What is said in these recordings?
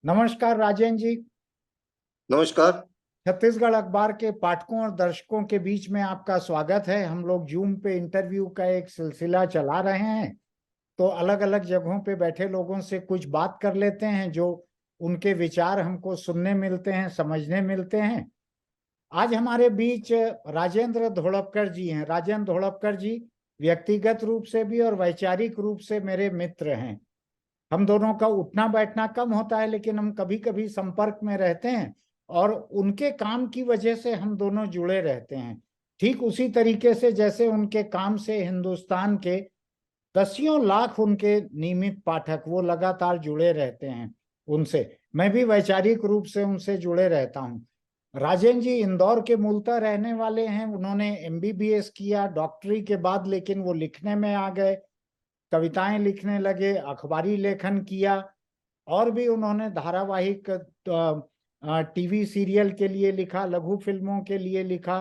नमस्कार राजेंद्र जी। नमस्कार। छत्तीसगढ़ अखबार के पाठकों और दर्शकों के बीच में आपका स्वागत है। हम लोग जूम पे इंटरव्यू का एक सिलसिला चला रहे हैं, तो अलग अलग जगहों पे बैठे लोगों से कुछ बात कर लेते हैं, जो उनके विचार हमको सुनने मिलते हैं, समझने मिलते हैं। आज हमारे बीच राजेंद्र धोड़पकर जी हैं। राजेंद्र धोड़पकर जी व्यक्तिगत रूप से भी और वैचारिक रूप से मेरे मित्र हैं। हम दोनों का उठना बैठना कम होता है, लेकिन हम कभी कभी संपर्क में रहते हैं और उनके काम की वजह से हम दोनों जुड़े रहते हैं। ठीक उसी तरीके से जैसे उनके काम से हिंदुस्तान के दसियों लाख उनके नियमित पाठक वो लगातार जुड़े रहते हैं, उनसे मैं भी वैचारिक रूप से उनसे जुड़े रहता हूँ। राजेंद्र जी इंदौर के मूलतः रहने वाले हैं। उन्होंने एमबीबीएस किया डॉक्टरी के बाद, लेकिन वो लिखने में आ गए, कविताएं लिखने लगे, अखबारी लेखन किया, और भी उन्होंने धारावाहिक टीवी सीरियल के लिए लिखा, लघु फिल्मों के लिए लिखा।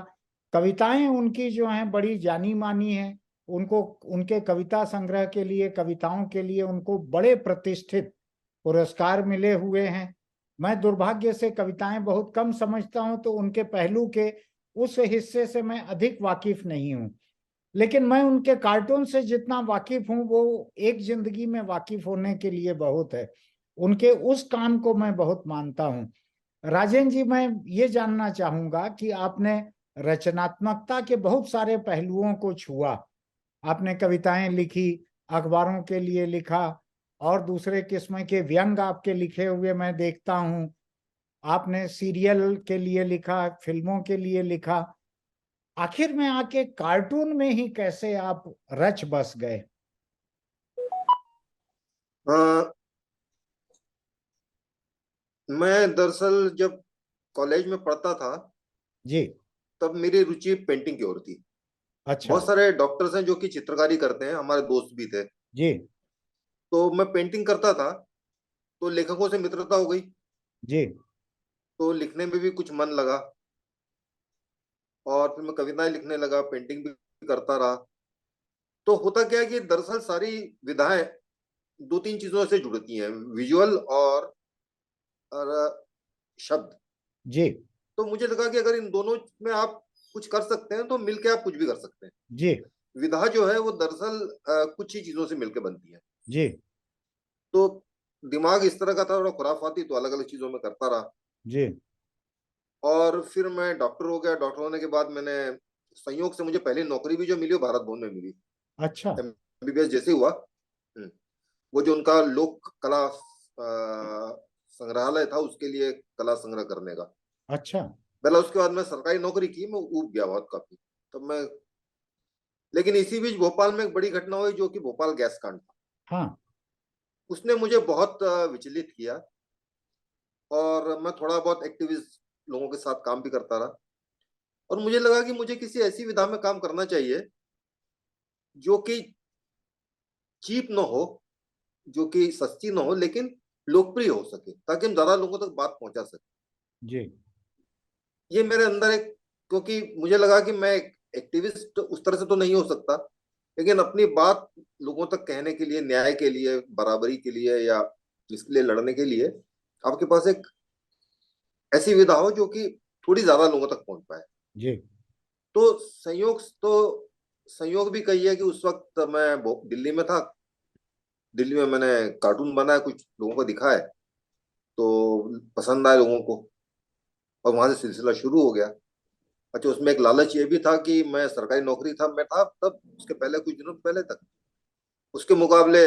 कविताएं उनकी जो हैं बड़ी जानी मानी हैं। उनको उनके कविता संग्रह के लिए, कविताओं के लिए उनको बड़े प्रतिष्ठित पुरस्कार मिले हुए हैं। मैं दुर्भाग्य से कविताएं बहुत कम समझता हूं, तो उनके पहलू के उस हिस्से से मैं अधिक वाकिफ नहीं हूं। लेकिन मैं उनके कार्टून से जितना वाकिफ हूं, वो एक जिंदगी में वाकिफ होने के लिए बहुत है। उनके उस काम को मैं बहुत मानता हूं। राजेंद्र जी, मैं ये जानना चाहूंगा कि आपने रचनात्मकता के बहुत सारे पहलुओं को छुआ। आपने कविताएं लिखी, अखबारों के लिए लिखा, और दूसरे किस्म के व्यंग आपके लिखे हुए मैं देखता हूं। आपने सीरियल के लिए लिखा, फिल्मों के लिए लिखा। आखिर में आके कार्टून में ही कैसे आप रच बस गए? अ, मैं दरअसल जब कॉलेज में पढ़ता था जी। तब मेरी रुचि पेंटिंग की ओर थी। अच्छा। बहुत सारे डॉक्टर्स हैं जो कि चित्रकारी करते हैं, हमारे दोस्त भी थे। जी। तो मैं पेंटिंग करता था, तो लेखकों से मित्रता हो गई, जी। तो लिखने में भी कुछ मन लगा। और फिर मैं कविताएं लिखने लगा, पेंटिंग भी करता रहा। तो होता क्या है कि दरअसल सारी विधाएं दो तीन चीजों से जुड़ती हैं, विजुअल और शब्द। जी। तो मुझे लगा कि अगर इन दोनों में आप कुछ कर सकते हैं तो मिलके आप कुछ भी कर सकते हैं। जी। विधा जो है वो दरअसल कुछ ही चीजों से मिलकर बनती है। जी। तो दिमाग इस तरह का था, थोड़ा खुराफाती, तो अलग अलग चीजों में करता रहा। जी। और फिर मैं डॉक्टर हो गया। डॉक्टर होने के बाद मैंने संयोग से मुझे पहली नौकरी भी जो मिली वो भारत भवन में मिली। अच्छा। एमबीबीएस जैसे ही हुआ, वो जो उनका लोक कला संग्रहालय था, उसके लिए कला संग्रह करने का। अच्छा। पहला उसके बाद मैं सरकारी नौकरी की, मैं ऊब गया बहुत काफी। तब मैं, लेकिन इसी बीच भोपाल में एक बड़ी घटना हुई, जो कि भोपाल गैस कांड था। हाँ। उसने मुझे बहुत विचलित किया। और मैं थोड़ा बहुत एक्टिविस्ट लोगों के साथ काम भी करता रहा। और मुझे लगा कि मुझे किसी ऐसी विधा में काम करना चाहिए जो कि चीप ना हो, जो कि सस्ती ना हो, लेकिन लोकप्रिय हो सके, ताकि हम ज्यादा लोगों तक बात पहुंचा सके। जी। ये मेरे अंदर एक, क्योंकि मुझे लगा कि मैं एक एक्टिविस्ट उस तरह से तो नहीं हो सकता, लेकिन अपनी बात लोगों तक कहने के लिए, न्याय के लिए, बराबरी के लिए, या इसके लिए लड़ने के लिए आपके पास एक ऐसी विधा हो जो कि थोड़ी ज्यादा लोगों तक पहुंच पाए। जी। तो संयोग भी कही है कि उस वक्त मैं दिल्ली में था। दिल्ली में मैंने कार्टून बनाया, कुछ लोगों को दिखाया, तो पसंद आए लोगों को, और वहां से सिलसिला शुरू हो गया। अच्छा, उसमें एक लालच ये भी था कि मैं सरकारी नौकरी था, मैं था तब, उसके पहले कुछ दिनों पहले तक। उसके मुकाबले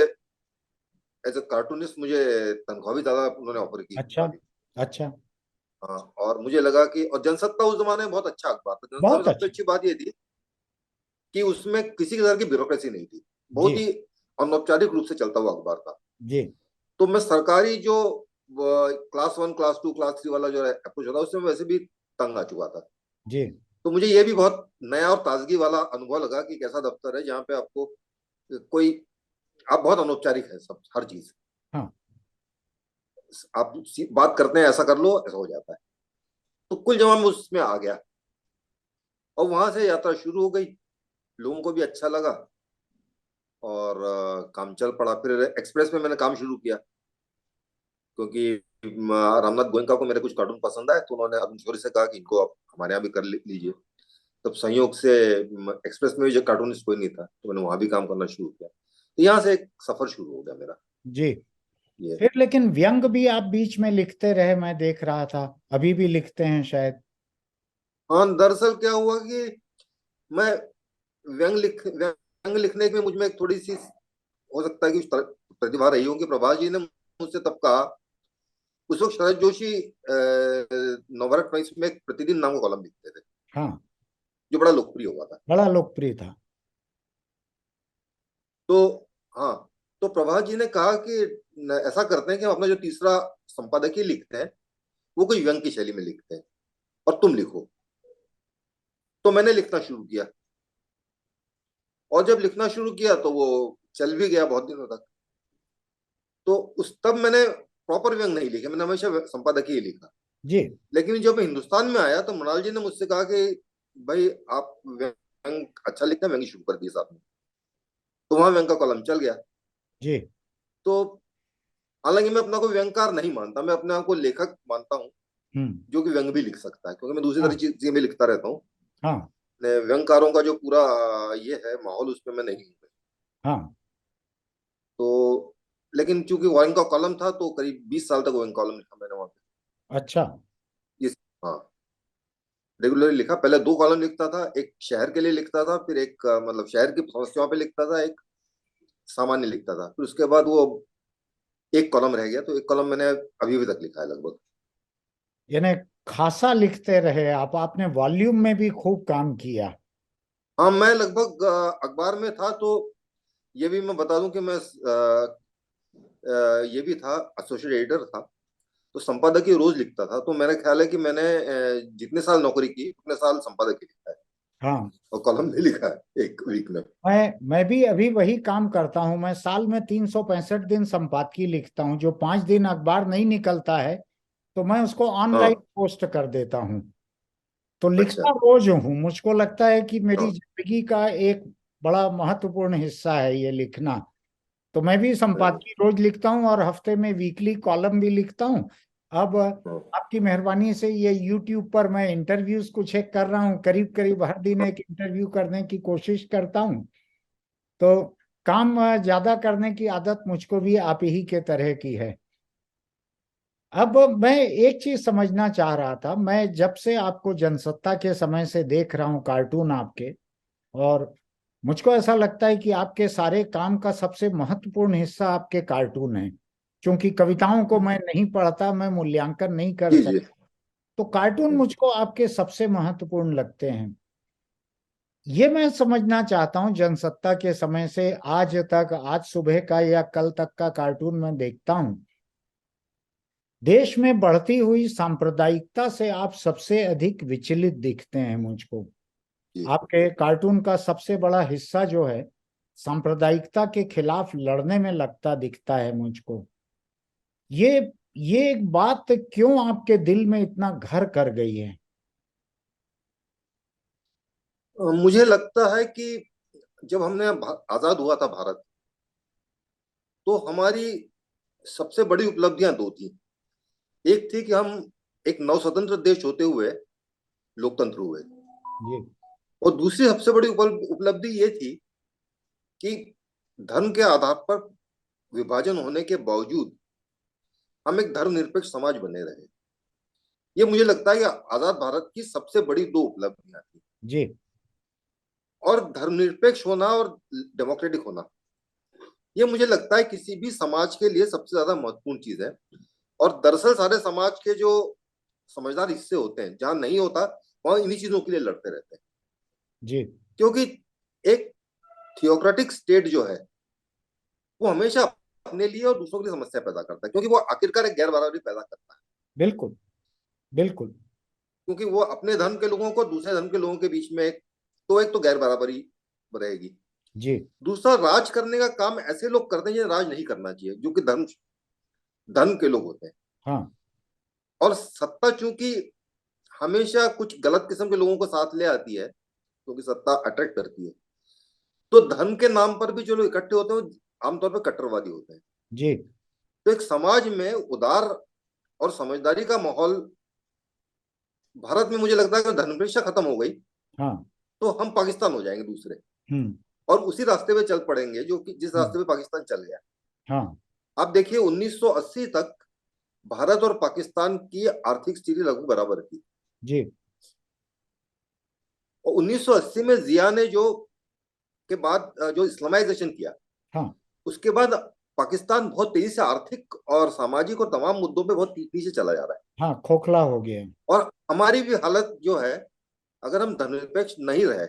एज ए कार्टूनिस्ट मुझे तनख्वाह भी ज्यादा उन्होंने ऑफर की अच्छा। वाली। अच्छा। हाँ, और मुझे लगा कि, और जनसत्ता उस जमाने में बहुत अच्छा अखबार था। जनसत्ता में बहुत सबसे अच्छा। अच्छी बात ये थी कि उसमें किसी तरह की ब्यूरोक्रेसी नहीं थी। बहुत जी। ही अनौपचारिक रूप से चलता हुआ अखबार था। जी। तो मैं सरकारी जो क्लास 1 क्लास 2 क्लास 3 वाला जो अप्रोच होता, उसमें वैसे भी तंग आ चुका था। जी। तो मुझे ये भी बहुत नया और ताजगी वाला अनुभव लगा कि एक ऐसा दफ्तर है जहाँ पे आपको कोई, आप बहुत अनौपचारिक है, सब हर चीज हाँ। आप बात करते हैं, ऐसा कर लो, ऐसा हो जाता है। तो कुल जमा मैं उसमें आ गया, और वहां से यात्रा शुरू हो गई। लोगों को भी अच्छा लगा, और काम चल पड़ा। फिर एक्सप्रेस में मैंने काम शुरू किया, क्योंकि रामनाथ गोयनका को मेरे कुछ कार्टून पसंद आए, तो उन्होंने अरुण शौरी से कहा कि इनको आप हमारे यहाँ भी कर लीजिए। तब संयोग से एक्सप्रेस में भी जो कार्टूनिस्ट कोई नहीं था, तो मैंने वहां भी काम करना शुरू किया, तो यहाँ से एक सफर शुरू हो गया मेरा। जी। ये फिर लेकिन व्यंग भी आप बीच में लिखते रहे, मैं देख रहा था, अभी भी लिखते हैं शायद। हाँ, दरअसल क्या हुआ कि मैं व्यंग लिखने में मुझ में एक थोड़ी सी, हो सकता है कि प्रतिभा रही होगी। प्रभाष जी ने मुझसे तब कहा, उस वक्त शरद जोशी नवभारत टाइम्स में एक प्रतिदिन नाम का कॉलम लिखते थे, हाँ, जो बड़ा लोकप्रिय हुआ था। बड़ा लोकप्रिय था। तो हाँ, तो प्रभाष जी ने कहा कि ऐसा करते हैं कि हम अपना जो तीसरा संपादकीय लिखते हैं वो कोई व्यंग की शैली में लिखते हैं, और तुम लिखो। तो मैंने लिखना शुरू किया, और जब लिखना शुरू किया तो वो चल भी गया बहुत दिनों तक। तो उस तब मैंने प्रॉपर व्यंग नहीं लिखे, मैंने हमेशा संपादकीय लिखा। जी। लेकिन जब मैं हिंदुस्तान में आया तो मृणाल जी ने मुझसे कहा कि भाई आप व्यंग अच्छा लिखते हैं, व्यंग शुरू कर दिए साहब ने। तो वहां व्यंग का कॉलम चल गया। जी। तो हालांकि मैं अपना को व्यंगकार नहीं मानता, मैं अपने आप को लेखक मानता हूँ, हम्म। जो कि व्यंग भी लिख सकता है, क्योंकि मैं दूसरी तरह हाँ। चीजें भी लिखता रहता हूँ। हाँ। व्यंगकारों का जो पूरा ये है माहौल, उसमें मैं नहीं हूँ। हाँ। तो लेकिन चूंकि व्यंग का कॉलम था, तो करीब 20 साल तक व्यंग कॉलम लिखा मैंने वहां अच्छा। पे। हाँ, रेगुलरली लिखा। पहले 2 कॉलम लिखता था, एक शहर के लिए लिखता था, फिर एक मतलब शहर की समस्याओं पे लिखता था, एक सामान्य लिखता था। फिर उसके बाद वो एक कॉलम रह गया, तो एक कॉलम मैंने अभी अभी तक लिखा है लगभग। यानी खासा लिखते रहे आप, आपने वॉल्यूम में भी खूब काम किया। हाँ, मैं लगभग अखबार में था, तो ये भी मैं बता दूं कि मैं ये भी था, एसोसिएट एडिटर था। तो संपादकीय रोज लिखता था। तो मेरा ख्याल है कि मैंने जितने साल नौकरी की उतने साल संपादकीय लिखा है, हाँ, और कॉलम भी लिखा है एक वीक में। मैं भी अभी वही काम करता हूँ। मैं साल में 365 दिन संपादकीय लिखता हूँ। जो 5 दिन अखबार नहीं निकलता है तो मैं उसको ऑनलाइन हाँ। पोस्ट कर देता हूँ। तो अच्छा। लिखता रोज हूँ। मुझको लगता है कि मेरी हाँ। जिंदगी का एक बड़ा महत्वपूर्ण हिस्सा है ये लिखना। तो मैं भी हम्म, संपादकीय रोज लिखता हूँ, और हफ्ते में वीकली कॉलम भी लिखता हूँ। अब हाँ, आपकी मेहरबानी से ये यूट्यूब पर मैं इंटरव्यूज कुछ एक कर रहा हूँ। करीब करीब हर दिन एक इंटरव्यू करने की कोशिश करता हूँ। तो काम ज्यादा करने की आदत मुझको भी आप ही के तरह की है। अब मैं एक चीज समझना चाह रहा था। मैं जब से आपको जनसत्ता के समय से देख रहा हूँ कार्टून आपके, और मुझको ऐसा लगता है कि आपके सारे काम का सबसे महत्वपूर्ण हिस्सा आपके कार्टून है। क्योंकि कविताओं को मैं नहीं पढ़ता, मैं मूल्यांकन नहीं कर जी जी। सकता। तो कार्टून मुझको आपके सबसे महत्वपूर्ण लगते हैं। ये मैं समझना चाहता हूँ, जनसत्ता के समय से आज तक, आज सुबह का या कल तक का कार्टून मैं देखता हूँ। देश में बढ़ती हुई सांप्रदायिकता से आप सबसे अधिक विचलित दिखते हैं मुझको। जी। आपके कार्टून का सबसे बड़ा हिस्सा जो है सांप्रदायिकता के खिलाफ लड़ने में लगता दिखता है मुझको। ये ये एक बात क्यों आपके दिल में इतना घर कर गई है? मुझे लगता है कि जब हमने आजाद हुआ था भारत, तो हमारी सबसे बड़ी उपलब्धियां दो थी। एक थी कि हम एक नव स्वतंत्र देश होते हुए लोकतंत्र हुए, जी। और दूसरी सबसे बड़ी उपलब्धि ये थी कि धर्म के आधार पर विभाजन होने के बावजूद हम एक धर्मनिरपेक्ष समाज बने रहे। ये मुझे लगता है कि आजाद भारत की सबसे बड़ी दो उपलब्धियां थी। जी। और धर्मनिरपेक्ष होना और डेमोक्रेटिक होना, ये मुझे लगता है किसी भी समाज के लिए सबसे ज्यादा महत्वपूर्ण चीज है। और दरअसल सारे समाज के जो समझदार हिस्से होते हैं, जहां नहीं होता वहां इन्हीं चीजों के लिए लड़ते रहते हैं। जी। क्योंकि एक थियोक्रेटिक स्टेट जो है, वो हमेशा अपने लिए और दूसरों के लिए समस्या पैदा करता है, क्योंकि वो आखिरकार एक गैर बराबरी पैदा करता है। बिल्कुल। बिल्कुल। क्योंकि वो अपने धर्म के लोगों को दूसरे धर्म के लोगों के बीच में एक तो गैर बराबरी रहेगी। जी। दूसरा, राज करने का काम ऐसे लोग करते हैं जिन्हें राज नहीं करना चाहिए, जो कि धर्म धर्म के लोग होते हैं। हाँ। और सत्ता चूंकि हमेशा कुछ गलत किस्म के लोगों को साथ ले आती है, क्योंकि सत्ता अट्रैक्ट करती है, तो धर्म के नाम पर भी जो लोग इकट्ठे होते हैं वो आमतौर पर कट्टरवादी होते हैं। जी। तो एक समाज में उदार और समझदारी का माहौल भारत में, मुझे लगता है कि धर्मनिरपेक्षता खत्म हो गई हाँ। तो हम पाकिस्तान हो जाएंगे दूसरे, हम्म। और उसी रास्ते पे चल पड़ेंगे जो कि जिस हम्म। रास्ते पे पाकिस्तान चल गया। हाँ। आप देखिए 1980 तक भारत और पाकिस्तान की आर्थिक स्थिति लगभग बराबर थी, जी। और 1980 में जिया ने जो के बाद जो इस्लामाइजेशन किया, हाँ। उसके बाद पाकिस्तान बहुत तेजी से आर्थिक और सामाजिक और तमाम मुद्दों पे बहुत पीछे चला जा रहा है। हाँ, खोखला हो गया। और हमारी भी हालत जो है, अगर हम धर्मनिरपेक्ष नहीं रहे,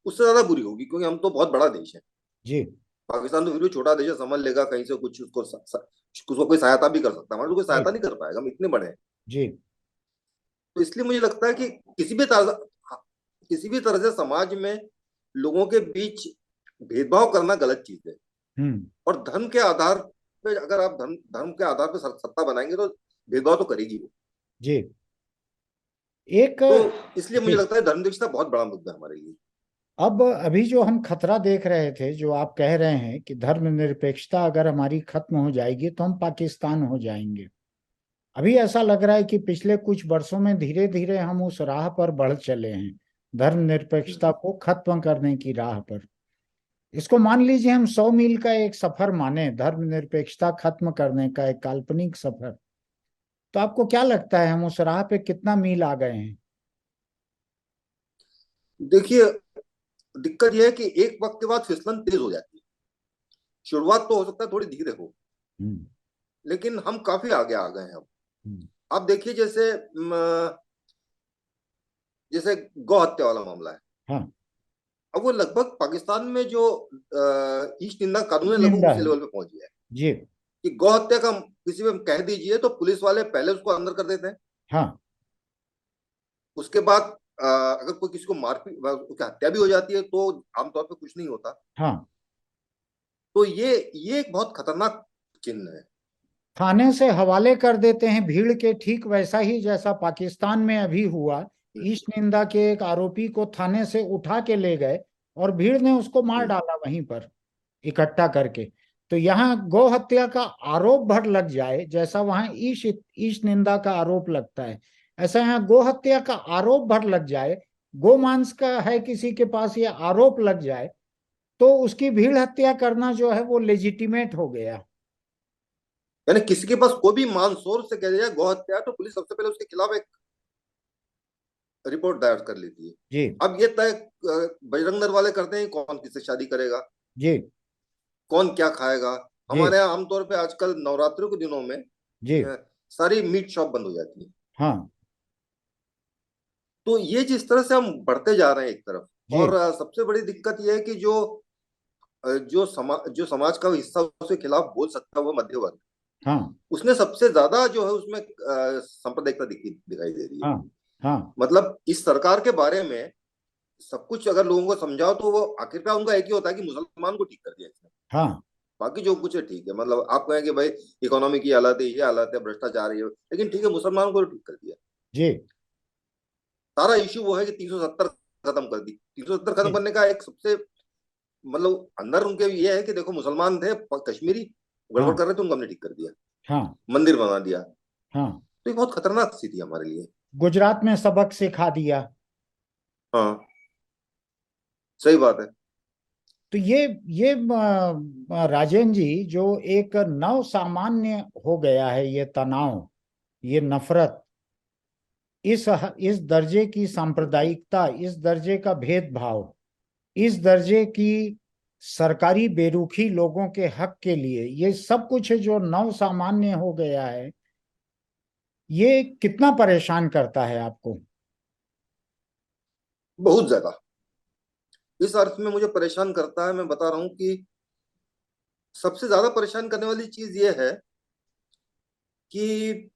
उससे ज्यादा बुरी होगी, क्योंकि हम तो बहुत बड़ा देश है। जी। पाकिस्तान तो फिर भी छोटा देश है, समझ लेगा कहीं से कुछ, उसको कोई सहायता भी कर सकता है, हमारा तो कोई सहायता राइट। नहीं कर पाएगा, हम इतने बड़े हैं। जी। तो इसलिए मुझे लगता है कि किसी भी तरह से समाज में लोगों के बीच भेदभाव करना गलत चीज है। हम्म। और धर्म के आधार पे, अगर आप धर्म धर्म के आधार पे सत्ता बनाएंगे तो भेदभाव तो करेगी वो। जी। एक। तो इसलिए मुझे जी। लगता है धर्मनिरपेक्षता बहुत बड़ा मुद्दा है हमारे लिए। अब अभी जो हम खतरा देख रहे थे, जो आप कह रहे हैं कि धर्मनिरपेक्षता अगर हमारी खत्म हो जाएगी तो हम पाकिस्तान हो जाएंगे। अभी ऐसा लग रहा है कि पिछले कुछ वर्षों में धीरे धीरे हम उस राह पर बढ़ चले हैं, धर्मनिरपेक्षता को खत्म करने की राह पर। इसको मान लीजिए हम 100 मील का एक सफर माने, धर्मनिरपेक्षता खत्म करने का एक काल्पनिक सफर, तो आपको क्या लगता है हम उस राह पे कितना मील आ गए हैं? देखिए, दिक्कत यह है कि एक वक्त के बाद फिसलन तेज हो जाती है। शुरुआत तो हो सकता है थोड़ी धीरे हो, हम्म। लेकिन हम काफी आगे आ गए हैं अब। हम्म। आप देखिए, जैसे गौ हत्या वाला मामला है। हाँ। अब वो लगभग पाकिस्तान में जो ईस्ट निंदा कानून है, लगभग निंदा उसी है। लेवल पे पहुंच गया है जी। कि गौ हत्या का किसी पे कह दीजिए तो पुलिस वाले पहले उसको अंदर कर देते हैं। हाँ। उसके बाद अगर कोई किसी को मारपीट, उसकी हत्या भी हो जाती है तो आमतौर पे कुछ नहीं होता। हाँ। तो ये एक बहुत खतरनाक चिन्ह है। थाने से हवाले कर देते हैं भीड़ के, ठीक वैसा ही जैसा पाकिस्तान में अभी हुआ। हम्म, ईस्ट निंदा के एक आरोपी को थाने से उठा के ले गए और भीड़ ने उसको मार हम्म। डाला वहीं पर इकट्ठा करके। तो यहाँ गौ हत्या का आरोप भर लग जाए, जैसा वहां ईश ईश निंदा का आरोप लगता है, ऐसा यहाँ गौ हत्या का आरोप भर लग जाए, गौ मांस का है किसी के पास ये आरोप लग जाए, तो उसकी भीड़ हत्या करना जो है वो लेजिटिमेट हो गया। यानी किसी के पास कोई भी मानसूर से कह दिया गौ हत्या है, तो पुलिस सबसे पहले उसके खिलाफ एक रिपोर्ट दायर कर लेती है। जी। अब ये तय बजरंग दल वाले करते हैं कौन किससे शादी करेगा, जी। कौन क्या खाएगा। जी। हमारे यहाँ आमतौर पे आजकल नवरात्रि के दिनों में जी। सारी मीट शॉप बंद हो जाती है। हाँ। तो ये जिस तरह से हम बढ़ते जा रहे हैं एक तरफ, जी। और सबसे बड़ी दिक्कत ये है कि जो समाज का हिस्सा उसके खिलाफ बोल सकता है वो मध्य वर्ग, हाँ। उसने सबसे ज्यादा जो है उसमें सांप्रदायिकता दिखाई दे रही है। हाँ। हाँ। मतलब इस सरकार के बारे में सब कुछ अगर लोगों को समझाओ तो वो आखिरकार उनका एक ही होता है कि मुसलमान को ठीक कर दिया इसने, हाँ। बाकी जो कुछ है ठीक है। मतलब आप कहें कि भाई इकोनॉमी की हालत है, ये हालत है, भ्रष्टाचार है, लेकिन ठीक है मुसलमानों को तो ठीक कर दिया। जी। सारा इश्यू वो है कि 370 खत्म कर दी। 370 खत्म जी। करने का एक सबसे, मतलब अंदर उनके ये है कि देखो मुसलमान थे कश्मीरी, गड़बड़ हाँ। कर रहे थे, उनको हमने ठीक कर दिया, हाँ। मंदिर बना दिया। हाँ। तो ये बहुत खतरनाक स्थिति है हमारे लिए। गुजरात में सबक सिखा दिया। हाँ, सही बात है। तो ये राजेंद्र जी, जो एक नव सामान्य हो गया है ये तनाव, ये नफरत, इस दर्जे की सांप्रदायिकता, इस दर्जे का भेदभाव, इस दर्जे की सरकारी बेरुखी लोगों के हक के लिए, ये सब कुछ जो नव सामान्य हो गया है, ये कितना परेशान करता है आपको? बहुत ज्यादा। इस अर्थ में मुझे परेशान करता है, मैं बता रहा हूं कि सबसे ज्यादा परेशान करने वाली चीज ये है कि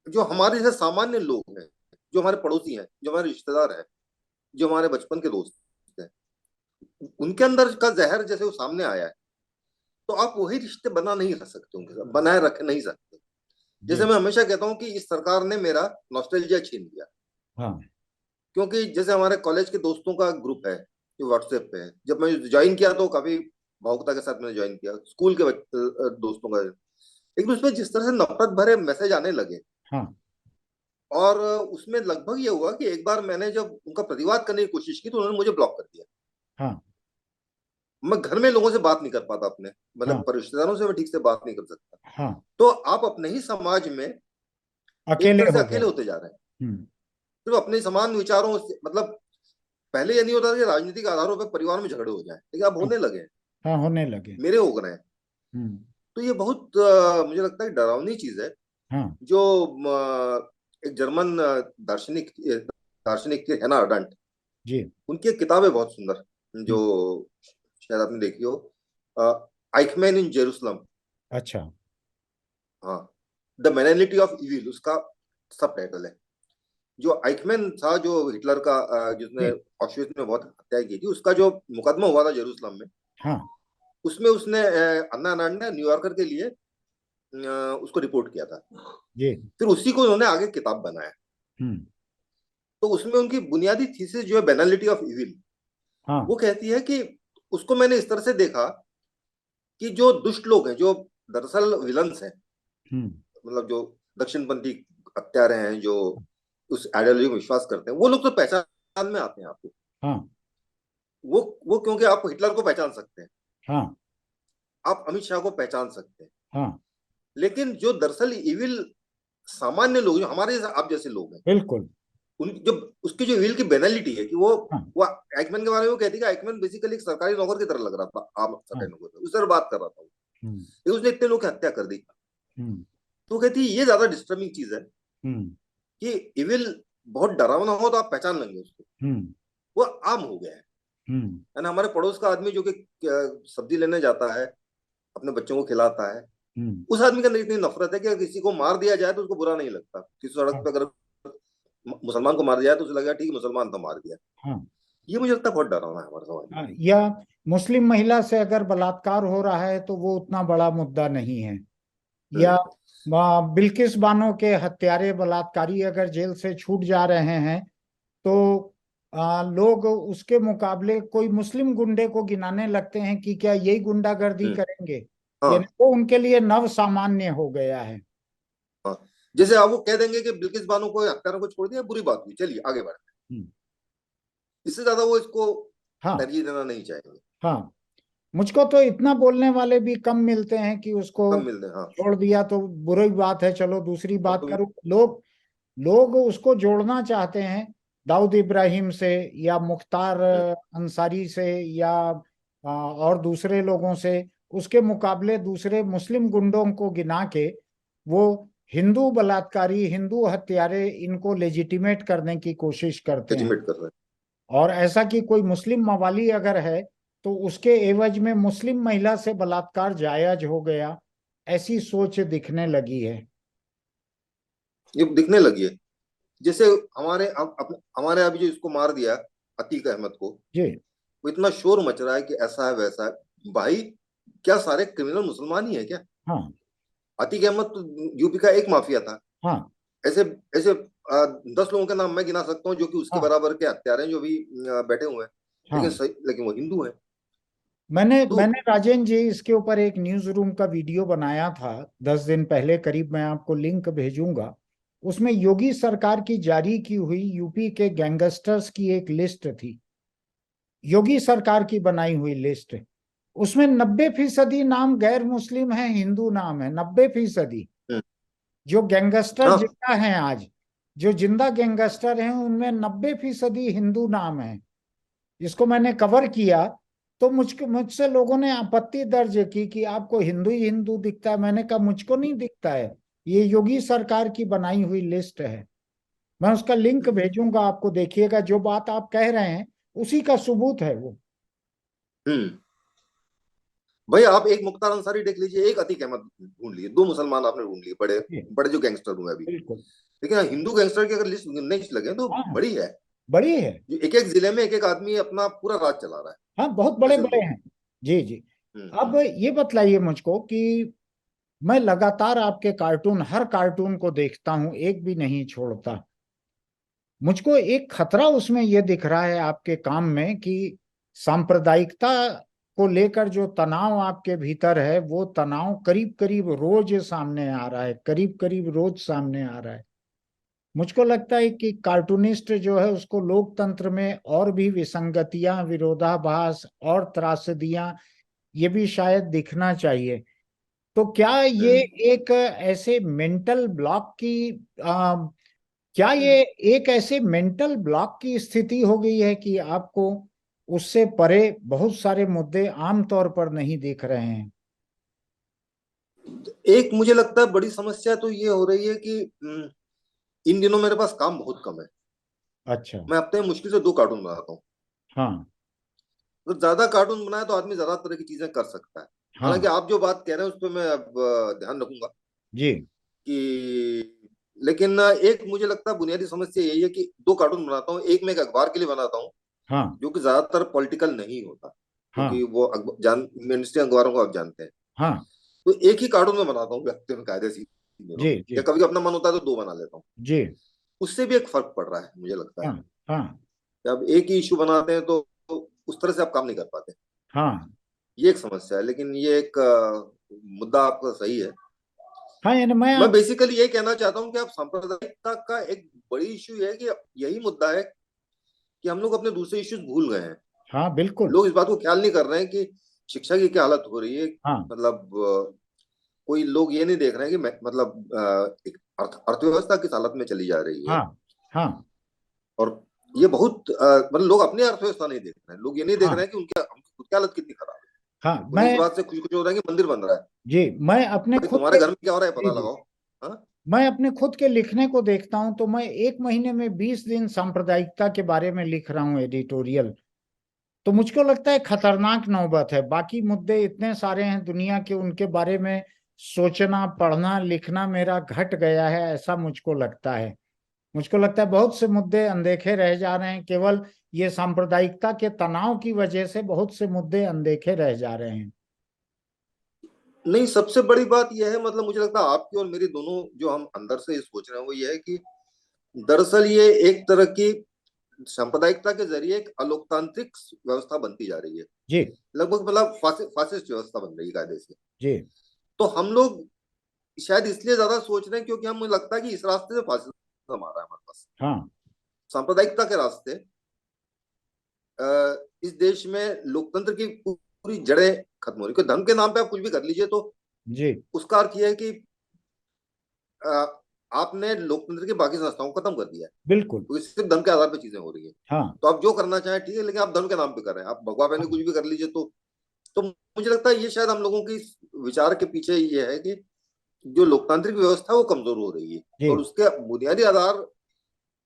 जो हमारे जैसे सामान्य लोग हैं, जो हमारे पड़ोसी हैं, जो हमारे रिश्तेदार हैं, जो हमारे बचपन के दोस्त हैं, उनके अंदर का जहर जैसे वो सामने आया है, तो आप वही रिश्ते बना नहीं रख सकते, उनके साथ बनाए रख नहीं सकते। जैसे जी। मैं हमेशा कहता हूँ कि इस सरकार ने मेरा नॉस्टैल्जिया छीन लिया। हाँ। क्योंकि जैसे हमारे कॉलेज के दोस्तों का ग्रुप है जो व्हाट्सएप पे है, जब मैं ज्वाइन किया तो काफी भावुकता के साथ मैंने ज्वाइन किया, स्कूल के दोस्तों का। लेकिन उसमें जिस तरह से नफरत भरे मैसेज आने लगे, हाँ और उसमें लगभग ये हुआ कि एक बार मैंने जब उनका प्रतिवाद करने की कोशिश की तो उन्होंने मुझे ब्लॉक कर दिया। हाँ मैं घर में लोगों से बात नहीं कर पाता, अपने हाँ मतलब रिश्तेदारों से मैं ठीक से बात नहीं कर सकता। हाँ। तो आप अपने ही समाज में एक अकेले तरह से हो गए। अकेले होते जा रहे हैं। हम्म। सिर्फ अपने समान विचारों से, मतलब पहले ये नहीं होता था कि राजनीतिक आधारों पर परिवार में झगड़े हो जाए, लेकिन अब हाँ होने लगे हैं, हाँ, होने लगे। मेरे हो गए हैं। हम्म। तो ये बहुत मुझे लगता है डरावनी चीज है। हाँ जो एक जर्मन दार्शनिक दार्शनिक थे हैना अरेंट, जी। उनकी एक किताब है बहुत सुंदर, जो हम्म। शायद आपने देखी हो, आइकमैन इन जेरूसलम। अच्छा। हाँ, द मैनैलिटी ऑफ इविल उसका सब टाइटल है। जो आइकमैन था, जो हिटलर का जिसने जी। ऑस्ट्रिच में बहुत हत्या की थी, उसका जो मुकदमा हुआ था जेरूसलम में, हाँ उसमें उसने अन्ना अरेंट ने न्यूयॉर्कर के लिए उसको रिपोर्ट किया था। जी। फिर उसी को उन्होंने आगे किताब बनाया। हम्म। तो उसमें उनकी बुनियादी थीसिस जो है बैनलिटी ऑफ इविल, हाँ। वो कहती है कि उसको मैंने इस तरह से देखा कि जो दुष्ट लोग हैं, जो दरअसल विलन्स हैं, हम्म। मतलब जो दक्षिणपंथी हत्यारे हैं, जो उस आइडियोलॉजी में विश्वास करते हैं, वो लोग तो पहचान में आते हैं आपको। हाँ वो क्योंकि आप हिटलर को पहचान सकते हैं, हाँ आप अमित शाह को पहचान सकते हैं, हाँ। लेकिन जो दरअसल इविल सामान्य लोग, जो हमारे आप जैसे लोग हैं, बिल्कुल। उन जो उसकी जो विल की बेनालिटी है कि हाँ वो आइकमैन के बारे में वो कहती है कि आइकमैन बेसिकली एक सरकारी नौकर की तरह लग रहा था, आम हाँ। सरकारी नौकर उस तरह बात कर रहा था वो। हम्म। लेकिन उसने इतने लोग की हत्या कर दी। हम्म। तो वो कहती है ये ज्यादा डिस्टर्बिंग चीज है हम्म। कि इविल बहुत डरावना हो तो आप पहचान लेंगे उसको, हम्म। वो आम हो गया हम्म। है ना। हमारे पड़ोस का आदमी जो कि सब्जी लेने जाता है, अपने बच्चों को खिलाता है, हम्म। उस आदमी के अंदर इतनी नफरत है कि अगर किसी को मार दिया जाए तो उसको बुरा नहीं लगता। किसी सड़क हाँ पे अगर मुसलमान को मार दिया तो उसे लगेगा ठीक है, मुसलमान तो मार दिया। हाँ ये मुझे लगता है बहुत डरावना है हमारे समाज में। हाँ। या मुस्लिम महिला से अगर बलात्कार हो रहा है तो वो उतना बड़ा मुद्दा नहीं है। या हम्म बिल्किस बानो के हत्यारे बलात्कारी अगर जेल से छूट जा रहे हैं तो लोग उसके मुकाबले कोई मुस्लिम गुंडे को गिनाने लगते हैं कि क्या यही गुंडागर्दी हम्म। करेंगे। यानी हाँ वो उनके लिए नव सामान्य हो गया है। हाँ, जैसे आप वो कह देंगे कि बिल्किस बानो को हत्यारों को छोड़ दिया, बुरी बात हुई, चलिए आगे बढ़े। हम्म। इससे ज्यादा वो इसको हाँ तरजीह देना नहीं चाहेंगे। हाँ। मुझको तो इतना बोलने वाले भी कम मिलते हैं कि उसको कम मिलते हैं, हाँ। छोड़ दिया तो बुरी बात है, चलो दूसरी बात अब करो। लोग लोग उसको जोड़ना चाहते हैं दाऊद इब्राहिम से या मुख्तार अंसारी से या और दूसरे लोगों से। उसके मुकाबले दूसरे मुस्लिम गुंडों को गिना के वो हिंदू बलात्कारी, हिंदू हत्यारे, इनको लेजिटिमेट करने की कोशिश करते हैं। एजुमेट कर रहे और ऐसा कि कोई मुस्लिम मवाली अगर है तो उसके एवज में मुस्लिम महिला से बलात्कार जायज हो गया, ऐसी सोच दिखने लगी है। हैं, ये दिखने लगी है। जैसे हमारे अभी जो इसको मार दिया, अतीक अहमद को, जी। वो इतना शोर मच रहा है कि ऐसा है वैसा है। भाई, क्या सारे क्रिमिनल मुसलमान ही है क्या? हाँ अतीक अहमद तो यूपी का एक माफिया था। हाँ ऐसे ऐसे 10 लोगों के नाम मैं गिना सकता हूँ जो कि उसके हाँ बराबर के हत्यारे हैं, जो भी बैठे हुए हैं। लेकिन हाँ। सही, लेकिन वो हिंदू है। मैंने तो मैंने राजेंद्र जी इसके ऊपर एक न्यूज रूम का वीडियो बनाया था 10 दिन पहले करीब। मैं आपको लिंक भेजूंगा। उसमें योगी सरकार की जारी की हुई यूपी के गैंगस्टर्स की एक लिस्ट थी। योगी सरकार की बनाई हुई लिस्ट। उसमें 90% नाम गैर मुस्लिम है, हिंदू नाम है, 90%। हम्म, जो गैंगस्टर हाँ। जिंदा हैं आज, जो जिंदा गैंगस्टर हैं उनमें 90% हिंदू नाम है। इसको मैंने कवर किया तो मुझसे लोगों ने आपत्ति दर्ज की कि आपको हिंदू ही हिंदू दिखता है। मैंने कहा मुझको नहीं दिखता है, ये योगी सरकार की बनाई हुई लिस्ट है। मैं उसका लिंक भेजूंगा आपको, देखिएगा। जो बात आप कह रहे हैं उसी का सबूत है वो। हम्म। भाई, आप एक मुख्तार अंसारी देख लीजिए, एक अतीक अहमद ढूंढ लिए, दो मुसलमान आपने ढूंढ लिए, बड़े जी, बड़े जो गैंगस्टर हुए अभी। बिल्कुल। लेकिन हाँ, हिंदू गैंगस्टर की अगर लिस्ट गिनने लगे तो हाँ, बड़ी है। बड़ी है। जो एक एक जिले में एक एक आदमी अपना पूरा राज चला रहा है, हाँ, बहुत बड़े ऐसे बड़े लोग। हैं। जी जी। अब हम्म। ये बतलाइए मुझको कि मैं लगातार आपके कार्टून, हर कार्टून को देखता हूं, एक भी नहीं छोड़ता। मुझको एक खतरा उसमें यह दिख रहा है आपके काम में कि सांप्रदायिकता को लेकर जो तनाव आपके भीतर है, वो तनाव करीब करीब रोज सामने आ रहा है, करीब करीब रोज सामने आ रहा है। मुझको लगता है कि कार्टूनिस्ट जो है उसको लोकतंत्र में और भी विसंगतियां, विरोधाभास और त्रासदियां, ये भी शायद दिखना चाहिए। तो क्या ये हम्म, एक ऐसे मेंटल ब्लॉक की क्या ये हम्म। एक ऐसे मेंटल ब्लॉक की स्थिति हो गई है कि आपको उससे परे बहुत सारे मुद्दे आमतौर पर नहीं दिख रहे हैं? एक मुझे लगता है बड़ी समस्या तो ये हो रही है कि इन दिनों मेरे पास काम बहुत कम है। अच्छा। मैं हफ्ते में मुश्किल से 2 कार्टून बनाता हूँ। हाँ। अगर ज्यादा कार्टून बनाए तो आदमी ज्यादा तरह की चीजें कर सकता है। हालांकि हाँ आप जो बात कह रहे हैं उस पर मैं अब ध्यान रखूंगा जी। कि, लेकिन एक मुझे लगता है बुनियादी समस्या यही है कि 2 कार्टून बनाता हूँ, एक मैं एक अखबार के लिए बनाता हूँ हाँ। जो कि ज्यादातर पॉलिटिकल नहीं होता, हाँ। क्योंकि वो मेन स्ट्रीम अखबारों को आप जानते हैं। हाँ। तो एक ही कार्टून में बनाता हूँ हफ्ते में कायदे से इन दिनों, जी या जी। कभी अपना मन होता है तो 2 बना लेता हूँ। जी। उससे भी एक फर्क पड़ रहा है मुझे लगता है। हाँ। हाँ। जब एक ही इशू बनाते हैं तो उस तरह से आप काम नहीं कर पाते। हाँ। ये एक समस्या है, लेकिन ये एक मुद्दा आपका सही है। हाँ, यानी मैं मैं आप। बेसिकली ये कहना चाहता हूँ कि आप सांप्रदायिकता का एक बड़ी इशू है कि यही मुद्दा है कि हम लोग अपने दूसरे इश्यूज भूल गए हैं। हाँ बिल्कुल। लोग इस बात को ख्याल नहीं कर रहे हैं कि शिक्षा की क्या हालत हो रही है। हाँ। मतलब कोई लोग ये नहीं देख रहे हैं कि मतलब एक अर्थव्यवस्था किस हालत में चली जा रही है। हाँ। हाँ। और ये बहुत मतलब लोग अपनी अर्थव्यवस्था नहीं देख रहे हैं, लोग ये नहीं देख हाँ। रहे हैं कि उनकी खुद की हालत कितनी खराब है। हाँ। उन्हें इस मैं। बात से खुश खुश हो रहा है कि मंदिर बन रहा है। जी। मैं अपने भाई खुद तुम्हारे के। घर में क्या हो रहा है जी पता जी। लगाओ। हाँ। मैं अपने खुद के लिखने को देखता हूं तो मैं एक महीने में 20 दिन सांप्रदायिकता के बारे में लिख रहा हूँ, एडिटोरियल। तो मुझको लगता है खतरनाक नौबत है। बाकी मुद्दे इतने सारे हैं दुनिया के, उनके बारे में सोचना, पढ़ना, लिखना मेरा घट गया है, ऐसा मुझको लगता है। मुझको लगता है बहुत से मुद्दे अनदेखे रह जा रहे हैं, केवल ये सांप्रदायिकता के तनाव की वजह से बहुत से मुद्दे अनदेखे रह जा रहे हैं। नहीं, सबसे बड़ी बात यह है, मतलब मुझे लगता है आपकी और मेरी दोनों जो हम अंदर से ये सोच रहे हैं वो ये है कि दरअसल ये एक तरह की सांप्रदायिकता के जरिए एक अलोकतांत्रिक व्यवस्था बनती जा रही है। जी। लगभग मतलब फासिस्ट व्यवस्था बन रही है कायदे से। जी। तो हम लोग शायद इसलिए ज्यादा सोच रहे हैं क्योंकि हमें लगता है कि इस रास्ते से फासिज्म आ रहा है हमारे पास। हाँ। सांप्रदायिकता के रास्ते इस देश में लोकतंत्र की पूरी जड़ें खत्म हो रही है। धर्म के नाम पे आप कुछ भी कर लीजिए तो जी। उसका अर्थ यह है कि अ, आपने लोकतंत्र की बाकी संस्थाओं को खत्म कर दिया है, बिल्कुल। क्योंकि सिर्फ धर्म के आधार पर चीजें हो रही है। हाँ। तो आप जो करना चाहें ठीक है, लेकिन आप धर्म के नाम पे कर रहे हैं, आप भगवा पहन के हाँ। कुछ भी कर लीजिए। तो मुझे लगता है ये शायद हम लोगों की इस विचार के पीछे ये है कि जो लोकतांत्रिक व्यवस्था है वो कमजोर हो रही है, जी। और उसके बुनियादी आधार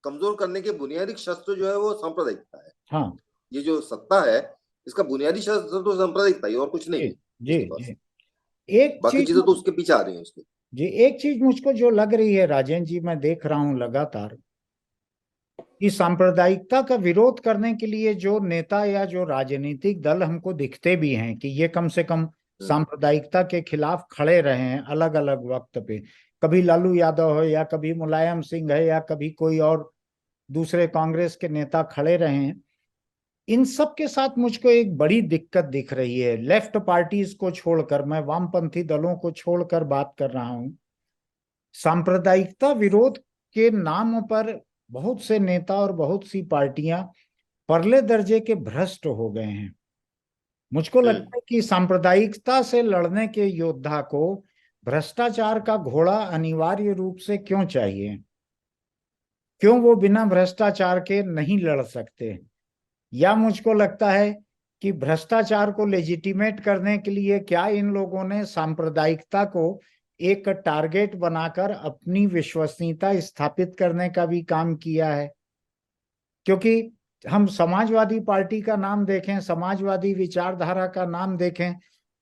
कमजोर करने के बुनियादी शस्त्र जो है वो सांप्रदायिकता है। हाँ। ये जो सत्ता है इसका बुनियादी शस्त्र तो सांप्रदायिकता ही है, और कुछ नहीं जी। है जी। इसके पास। जी। एक बाकी चीज चीजें तो उसके पीछे आ रही हैं उसके। जी, एक चीज मुझको जो लग रही है राजेंद्र जी, मैं देख रहा हूं लगातार कि सांप्रदायिकता का विरोध करने के लिए जो नेता या जो राजनीतिक दल हमको दिखते भी हैं कि ये कम से कम हम्म, सांप्रदायिकता के खिलाफ खड़े रहे हैं अलग अलग वक्त पे, कभी लालू यादव हो या कभी मुलायम सिंह है या कभी कोई और दूसरे कांग्रेस के नेता खड़े रहे हैं, इन सब के साथ मुझको एक बड़ी दिक्कत दिख रही है। लेफ्ट पार्टीज को छोड़कर, मैं वामपंथी दलों को छोड़कर बात कर रहा हूं, सांप्रदायिकता विरोध के नाम पर बहुत से नेता और बहुत सी पार्टियां परले दर्जे के भ्रष्ट हो गए हैं। मुझको हम्म, लगता है कि सांप्रदायिकता से लड़ने के योद्धा को भ्रष्टाचार का घोड़ा अनिवार्य रूप से क्यों चाहिए? क्यों वो बिना भ्रष्टाचार के नहीं लड़ सकते? या मुझको लगता है कि भ्रष्टाचार को लेजिटिमेट करने के लिए क्या इन लोगों ने सांप्रदायिकता को एक टारगेट बनाकर अपनी विश्वसनीयता स्थापित करने का भी काम किया है? क्योंकि हम समाजवादी पार्टी का नाम देखें, समाजवादी विचारधारा का नाम देखें,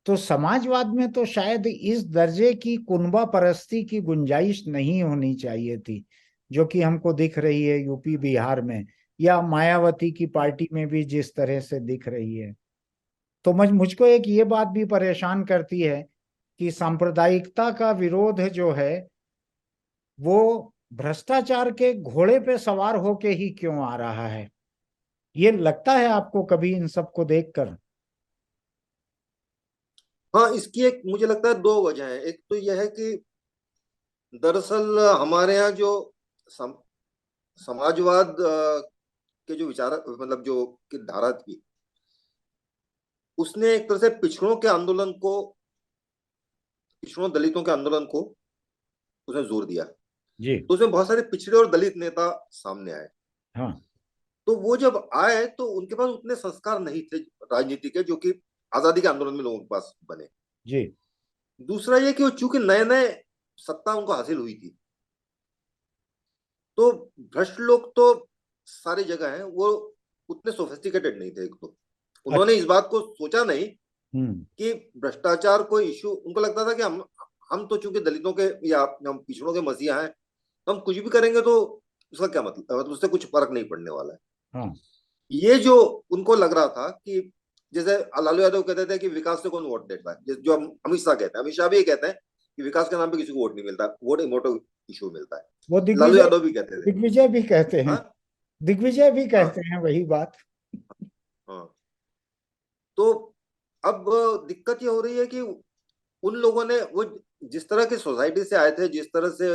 तो समाजवाद में तो शायद इस दर्जे की कुनबा परस्ती की गुंजाइश नहीं होनी चाहिए थी जो कि हमको दिख रही है यूपी बिहार में, या मायावती की पार्टी में भी जिस तरह से दिख रही है। तो मुझको एक ये बात भी परेशान करती है कि सांप्रदायिकता का विरोध जो है वो भ्रष्टाचार के घोड़े पे सवार होके ही क्यों आ रहा है? ये लगता है आपको कभी इन सबको देखकर? हाँ, इसकी एक मुझे लगता है दो वजह है। एक तो यह है कि दरअसल हमारे यहाँ जो सम, समाजवाद के जो विचार, मतलब जो की धारा थी, उसने एक तरह से पिछड़ों के आंदोलन को, पिछड़ों दलितों के आंदोलन को उसने जोर दिया। जी। तो उसमें बहुत सारे पिछड़े और दलित नेता सामने आए। हाँ। तो वो जब आए तो उनके पास उतने संस्कार नहीं थे राजनीति के, जो कि आजादी के आंदोलन में लोगों के पास बने। जी। दूसरा ये कि वो चूंकि नए नए सत्ता उनको हासिल हुई थी, तो भ्रष्ट लोग तो सारी जगह हैं, वो उतने सोफिस्टिकेटेड नहीं थे। एक तो उन्होंने अच्छा। इस बात को सोचा नहीं हम्म। कि भ्रष्टाचार कोई इशू, उनको लगता था कि हम तो चूंकि दलितों के या हम पिछड़ों के मसीहा हैं, तो हम कुछ भी करेंगे तो उसका क्या मतलब, उससे कुछ फर्क नहीं पड़ने वाला है। हाँ। ये जो उनको लग रहा था कि जैसे लालू यादव कहते थे कि विकास से कौन वोट देता है, जो अमित शाह कहते हैं, अमित शाह भी ये कहते हैं कि विकास के नाम पे किसी को वोट नहीं मिलता, वोट इमोटो इशू मिलता है। वो लालू दिग्विजय, यादव भी कहते थे। दिग्विजय भी कहते हैं। हाँ, दिग्विजय भी कहते हाँ, हैं वही बात। हाँ। तो अब दिक्कत ये हो रही है कि उन लोगों ने वो जिस तरह की सोसाइटी से आए थे, जिस तरह से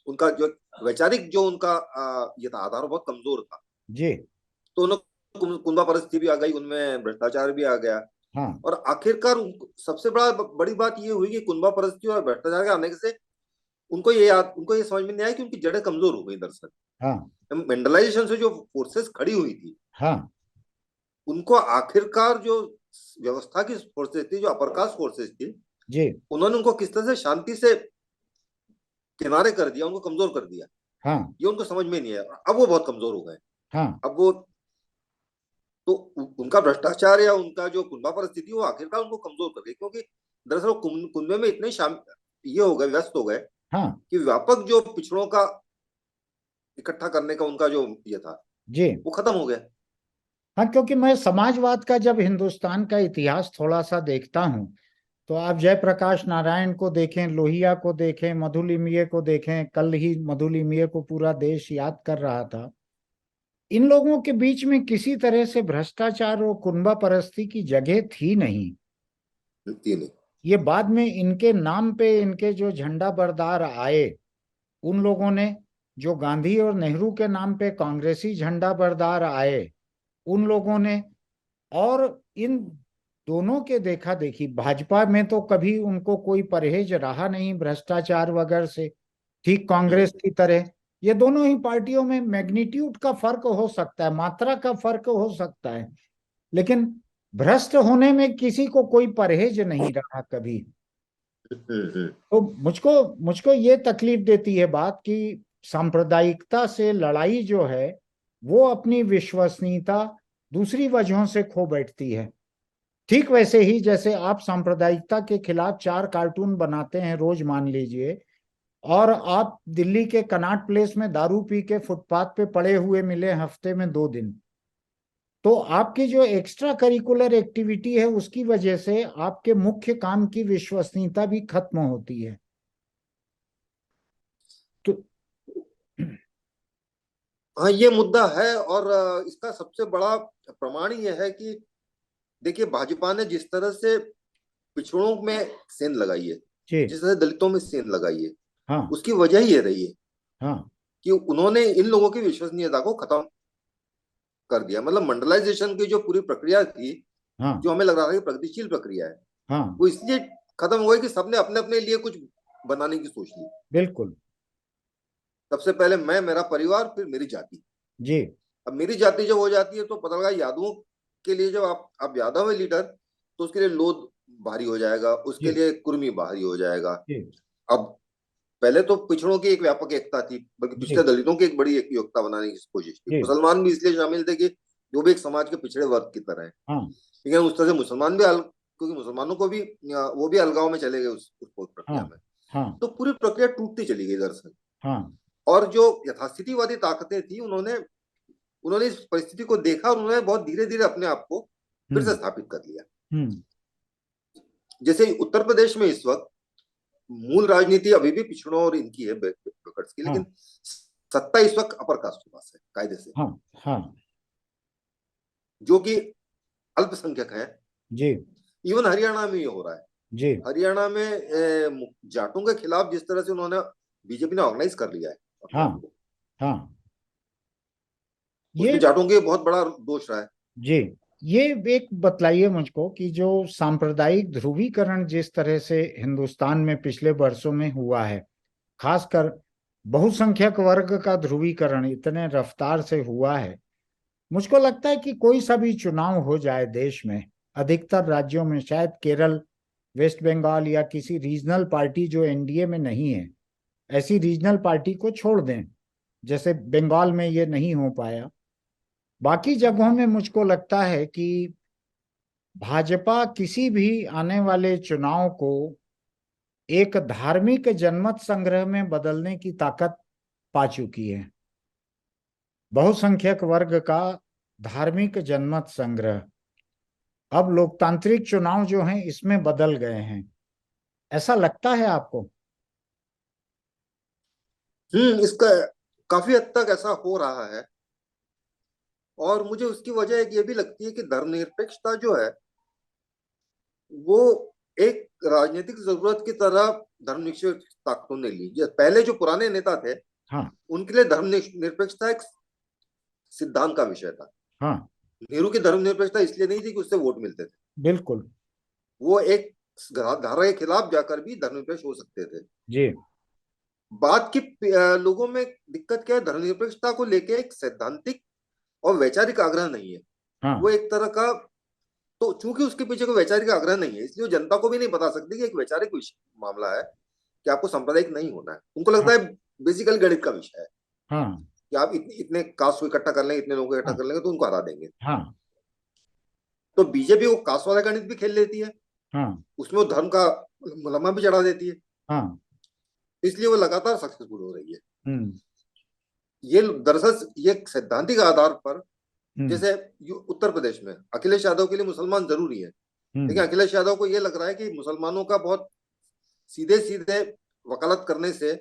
उनका जो वैचारिक जो उनका ये था, आधार बहुत कमजोर था। जी। तो उन्हें कुंबा परिस्थिति भी आ गई, उनमें भ्रष्टाचार भी आ गया। हाँ। और आखिरकार सबसे बड़ी बात ये हुई कि कुंबा परिस्थिति और भ्रष्टाचार के आने से उनको ये समझ में नहीं आया कि उनकी जड़ें कमजोर हो गई दरअसल। हाँ। मेंडलाइजेशन से जो फोर्सेस खड़ी हुई थी, हाँ। उनको आखिरकार जो व्यवस्था की फोर्सेस थी, जो अपर कास्ट फोर्सेस थी, जी। उन्होंने उनको किस तरह से शांति से किनारे कर दिया, उनको कमजोर कर दिया। हाँ। ये उनको समझ में नहीं आया। अब वो बहुत कमजोर हो गए। हाँ। अब वो तो उनका भ्रष्टाचार या उनका जो कुंभा परिस्थिति, वो आखिरकार उनको कमजोर कर गई, क्योंकि दरअसल वो कुंभे में इतने ये हो गए, व्यस्त हो गए हाँ। कि व्यापक जो पिछड़ों का इकट्ठा करने का उनका जो ये था, जी। वो खत्म हो गया। हाँ, क्योंकि मैं समाजवाद का जब हिंदुस्तान का इतिहास थोड़ा सा देखता हूँ, तो आप जयप्रकाश नारायण को देखें, लोहिया को देखें, मधुलिमये को देखें। कल ही मधुलिमये को पूरा देश याद कर रहा था। इन लोगों के बीच में किसी तरह से भ्रष्टाचार और कुनबा परस्ती की जगह थी नहीं। नहीं। ये बाद में इनके नाम पे इनके जो झंडा बरदार आए, उन लोगों ने, जो गांधी और नेहरू के नाम पे कांग्रेसी झंडा बरदार आए, उन लोगों ने, और इन दोनों के देखा देखी भाजपा में तो कभी उनको कोई परहेज रहा नहीं भ्रष्टाचार वगैरह से, ठीक कांग्रेस की तरह। ये दोनों ही पार्टियों में मैग्नीट्यूड का फर्क हो सकता है, मात्रा का फर्क हो सकता है, लेकिन भ्रष्ट होने में किसी को कोई परहेज नहीं रहा कभी। हम्म। तो मुझको मुझको ये तकलीफ देती है बात कि सांप्रदायिकता से लड़ाई जो है, वो अपनी विश्वसनीयता दूसरी वजहों से खो बैठती है। ठीक वैसे ही जैसे आप सांप्रदायिकता के खिलाफ 4 कार्टून बनाते हैं रोज, मान लीजिए, और आप दिल्ली के कनॉट प्लेस में दारू पी के फुटपाथ पे पड़े हुए मिले हफ्ते में 2 दिन, तो आपकी जो एक्स्ट्रा करिकुलर एक्टिविटी है उसकी वजह से आपके मुख्य काम की विश्वसनीयता भी खत्म होती है। तो हाँ, ये मुद्दा है। और इसका सबसे बड़ा प्रमाण ये है कि देखिए, भाजपा ने जिस तरह से पिछड़ों में सेंध लगाई है, जी। जिस तरह से दलितों में सेंध लगाई है, हाँ। उसकी वजह ही ये रही है हाँ। कि उन्होंने इन लोगों की विश्वसनीयता को खत्म कर दिया। मतलब मंडलाइजेशन की जो पूरी प्रक्रिया थी, हाँ। जो हमें लग रहा था कि प्रगतिशील प्रक्रिया है, हाँ। वो इसलिए खत्म हो गई कि सबने अपने अपने लिए कुछ बनाने की सोच ली। बिल्कुल। सबसे पहले मैं, मेरा परिवार, फिर मेरी जाति। जी। अब मेरी जाति जब हो जाती है तो पता लगा यादवों के लिए, जब आप यादव है लीडर, तो उसके लिए लोध भारी हो जाएगा, उसके जी। लिए कुर्मी भारी हो जाएगा। जी। अब पहले तो पिछड़ों की एक व्यापक एकता थी, बल्कि पिछले जी। दलितों की एक बड़ी एक एकता बनाने की कोशिश थी। जी। मुसलमान भी इसलिए शामिल थे कि जो भी एक समाज के पिछड़े वर्ग की तरह है। हाँ। लेकिन उस तरह से मुसलमान भी क्योंकि मुसलमानों को भी वो भी अलगाव में चले गए उस हाँ। प्रक्रिया में। हाँ। तो पूरी प्रक्रिया टूटती चली गई दरअसल। हाँ। और जो यथास्थितिवादी ताकतें थी, उन्होंने उन्होंने इस परिस्थिति को देखा और उन्होंने बहुत धीरे धीरे अपने आप को फिर से हम्म। स्थापित कर लिया। हम्म। जैसे उत्तर प्रदेश में इस वक्त मूल राजनीति अभी भी पिछड़ों और इनकी है, बैकवर्ड्स की, हाँ। लेकिन सत्ता इस वक्त अपर कास्ट के पास है कायदे से, हाँ। हाँ। जो कि अल्पसंख्यक है। जी। इवन हरियाणा में ये हो रहा है। जी। हरियाणा में जाटों के खिलाफ जिस तरह से उन्होंने, बीजेपी ने ऑर्गेनाइज कर लिया है अपने हाँ। आप को, हाँ। उसमें ये जाटों के बहुत बड़ा दोष रहा है। जी, ये एक बतलाइए मुझको कि जो सांप्रदायिक ध्रुवीकरण जिस तरह से हिंदुस्तान में पिछले वर्षों में हुआ है, खासकर बहुसंख्यक वर्ग का ध्रुवीकरण इतने रफ्तार से हुआ है, मुझको लगता है कि कोई सा भी चुनाव हो जाए देश में, अधिकतर राज्यों में, शायद केरल, वेस्ट बंगाल या किसी रीजनल पार्टी जो एनडीए में नहीं है, ऐसी रीजनल पार्टी को छोड़ दें, जैसे बंगाल में ये नहीं हो पाया, बाकी जगहों में मुझको लगता है कि भाजपा किसी भी आने वाले चुनाव को एक धार्मिक जनमत संग्रह में बदलने की ताकत पा चुकी है। बहुसंख्यक वर्ग का धार्मिक जनमत संग्रह अब लोकतांत्रिक चुनाव जो हैं इसमें बदल गए हैं, ऐसा लगता है आपको? इसका काफी हद तक ऐसा हो रहा है। और मुझे उसकी वजह एक ये भी लगती है कि धर्मनिरपेक्षता जो है वो एक राजनीतिक जरूरत की तरह धर्मनिरपेक्ष ताकतों ने ली। पहले जो पुराने नेता थे हाँ। उनके लिए धर्मनिरपेक्षता एक सिद्धांत का विषय था। हाँ। नेहरू की धर्मनिरपेक्षता इसलिए नहीं थी कि उससे वोट मिलते थे, बिल्कुल। वो एक धारा के खिलाफ जाकर भी धर्मनिरपेक्ष हो सकते थे। जी। बात की लोगों में दिक्कत क्या है, धर्मनिरपेक्षता को लेके एक सैद्धांतिक और वैचारिक आग्रह नहीं है। हाँ। वो एक तरह का, तो चूंकि उसके पीछे कोई वैचारिक आग्रह नहीं है इसलिए वो जनता को भी नहीं बता सकती कि एक वैचारिक मामला है कि आपको सांप्रदायिक नहीं होना है। उनको लगता हाँ। है बेसिकली गणित का विषय है हाँ। कि आप इतने इतने कास्ट को इकट्ठा कर लेंगे, इतने लोगों को इकट्ठा हाँ। कर लेंगे तो उनको हरा देंगे। हाँ। तो बीजेपी वो कास्ट वाला गणित भी खेल लेती है, हाँ। उसमें वो धर्म का मुलम्मा भी चढ़ा देती है, हाँ। इसलिए वो लगातार सक्सेसफुल हो रही है। हम्म। ये दरअसल ये सैद्धांतिक आधार पर, हम्म। जैसे उत्तर प्रदेश में अखिलेश यादव के लिए मुसलमान जरूरी है, लेकिन हम्म। अखिलेश यादव को ये लग रहा है कि मुसलमानों का बहुत सीधे सीधे वकालत करने से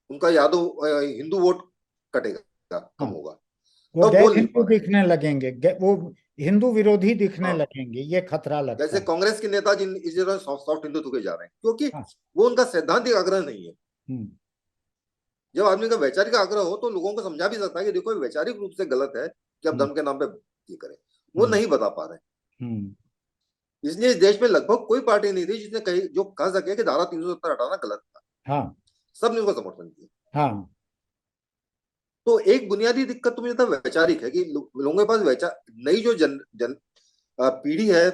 उनका यादव हिंदू वोट कटेगा, कम हाँ, होगा, वो तो गैर बोल नहीं हिंदू पा रहे हैं। दिखने लगेंगे, वो हिंदू विरोधी दिखने हाँ, लगेंगे, ये खतरा लगता जैसे है। कांग्रेस के नेता जिन इस जगह सॉफ्ट सॉफ्ट हिंदुत्व के जा रहे हैं क्योंकि हाँ। वो उनका सैद्धांतिक आग्रह नहीं है। हम्म। जब आदमी का वैचारिक आग्रह हो तो लोगों को समझा भी सकता है कि देखो ये वैचारिक रूप से गलत है कि आप हम्म। धर्म के नाम पे ये करें। वो हम्म। नहीं बता पा रहे, हम्म। इसलिए इस देश में लगभग कोई पार्टी नहीं थी जिसने कही जो कह सके कि धारा 370 हटाना गलत था। हाँ। सबने उसका समर्थन किया। हाँ। तो एक बुनियादी दिक्कत तो मुझे लगता है वैचारिक है कि लोगों के पास वैचार, नई जो जन जन पीढ़ी है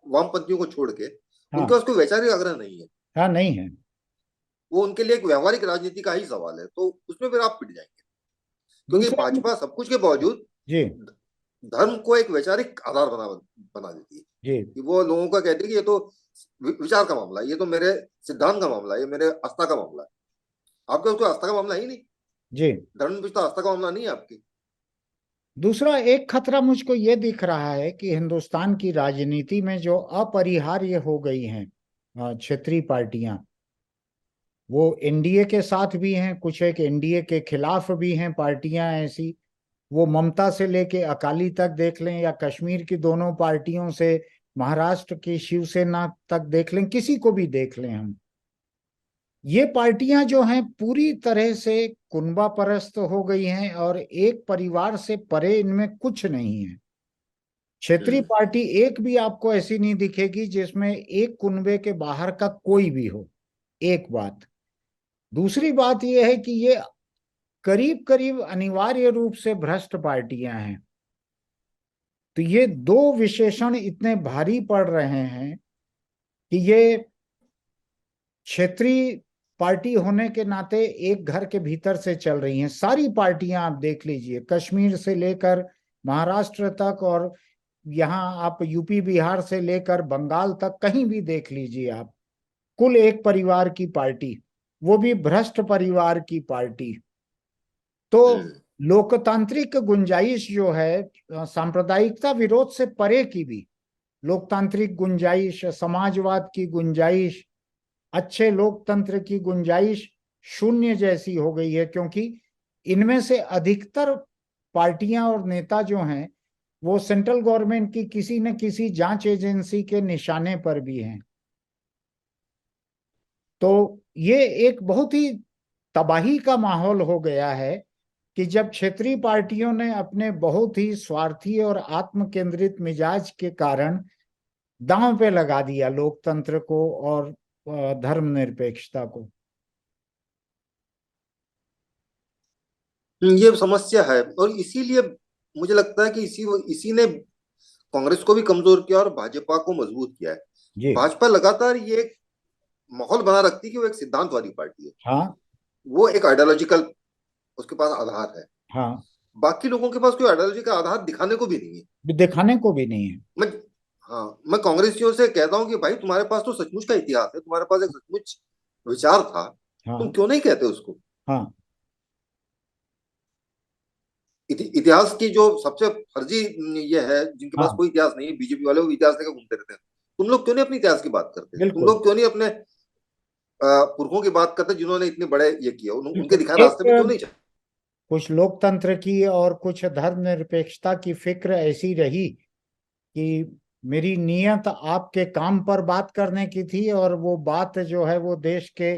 वामपंथियों को छोड़ के, उनके हाँ। पास कोई वैचारिक आग्रह नहीं है। हाँ, नहीं है। वो उनके लिए एक व्यवहारिक राजनीति का ही सवाल है, तो उसमें फिर आप पिट जाएंगे क्योंकि दूसरा। भाजपा सब कुछ के बावजूद जी। धर्म को एक वैचारिक आधार बना देती है जी। कि वो लोगों का कहती है कि ये तो विचार का मामला है, ये तो मेरे सिद्धांत का मामला है, ये मेरे आस्था का मामला है। आपके उसको आस्था का मामला ही नहीं, जी। धर्म भी तो आस्था का मामला नहीं है आपकी। दूसरा एक खतरा मुझको ये दिख रहा है कि हिंदुस्तान की राजनीति में जो अपरिहार्य हो गई हैं क्षेत्रीय पार्टियां, वो एनडीए के साथ भी हैं, कुछ एक एनडीए के खिलाफ भी हैं पार्टियां ऐसी, वो ममता से लेके अकाली तक देख लें, या कश्मीर की दोनों पार्टियों से महाराष्ट्र की शिवसेना तक देख लें, किसी को भी देख लें हम, ये पार्टियां जो हैं पूरी तरह से कुनबा परस्त हो गई हैं और एक परिवार से परे इनमें कुछ नहीं है। क्षेत्रीय हम्म। पार्टी एक भी आपको ऐसी नहीं दिखेगी जिसमें एक कुनबे के बाहर का कोई भी हो। एक बात। दूसरी बात यह है कि ये करीब करीब अनिवार्य रूप से भ्रष्ट पार्टियां हैं। तो ये दो विशेषण इतने भारी पड़ रहे हैं कि ये क्षेत्रीय पार्टी होने के नाते एक घर के भीतर से चल रही हैं। सारी पार्टियां आप देख लीजिए, कश्मीर से लेकर महाराष्ट्र तक, और यहाँ आप यूपी बिहार से लेकर बंगाल तक कहीं भी देख लीजिए आप, कुल एक परिवार की पार्टी, वो भी भ्रष्ट परिवार की पार्टी। तो हम्म। लोकतांत्रिक गुंजाइश जो है, सांप्रदायिकता विरोध से परे की भी लोकतांत्रिक गुंजाइश, समाजवाद की गुंजाइश, अच्छे लोकतंत्र की गुंजाइश शून्य जैसी हो गई है, क्योंकि इनमें से अधिकतर पार्टियां और नेता जो हैं वो सेंट्रल गवर्नमेंट की किसी न किसी जांच एजेंसी के निशाने पर भी हैं। तो ये एक बहुत ही तबाही का माहौल हो गया है कि जब क्षेत्रीय पार्टियों ने अपने बहुत ही स्वार्थी और आत्म केंद्रित मिजाज के कारण दांव पे लगा दिया लोकतंत्र को और धर्मनिरपेक्षता को। ये समस्या है, और इसीलिए मुझे लगता है कि इसी ने कांग्रेस को भी कमजोर किया और भाजपा को मजबूत किया है। जी। भाजपा लगातार ये एक माहौल बना रखती है कि वो एक सिद्धांतवादी पार्टी है, हाँ। वो एक आइडियोलॉजिकल, उसके पास आधार है। हाँ। बाकी लोगों के पास कोई आइडियोलॉजी का आधार दिखाने को भी नहीं है। दिखाने को भी नहीं है। मैं हाँ, मैं कांग्रेसियों से कहता हूँ कि भाई तुम्हारे पास तो सचमुच का इतिहास है, तुम्हारे पास एक सचमुच विचार था, तुम हाँ। क्यों नहीं कहते उसको? हाँ। इतिहास की जो सबसे फर्जी ये है, जिनके पास हाँ। कोई इतिहास नहीं है, बीजेपी वाले, वो इतिहास लेकर घूमते रहते हैं। तुम लोग क्यों नहीं अपने इतिहास की बात करते? तुम बिल्कुल। लोग क्यों नहीं अपने पुरखों की बात करते जिन्होंने इतने बड़े ये किया? उनके बिल्कुल। दिखाए एक रास्ते पे क्यों नहीं चलते? कुछ लोकतंत्र की और कुछ धर्मनिरपेक्षता की फिक्र ऐसी रही कि मेरी नीयत आपके काम पर बात करने की थी और वो बात जो है वो देश के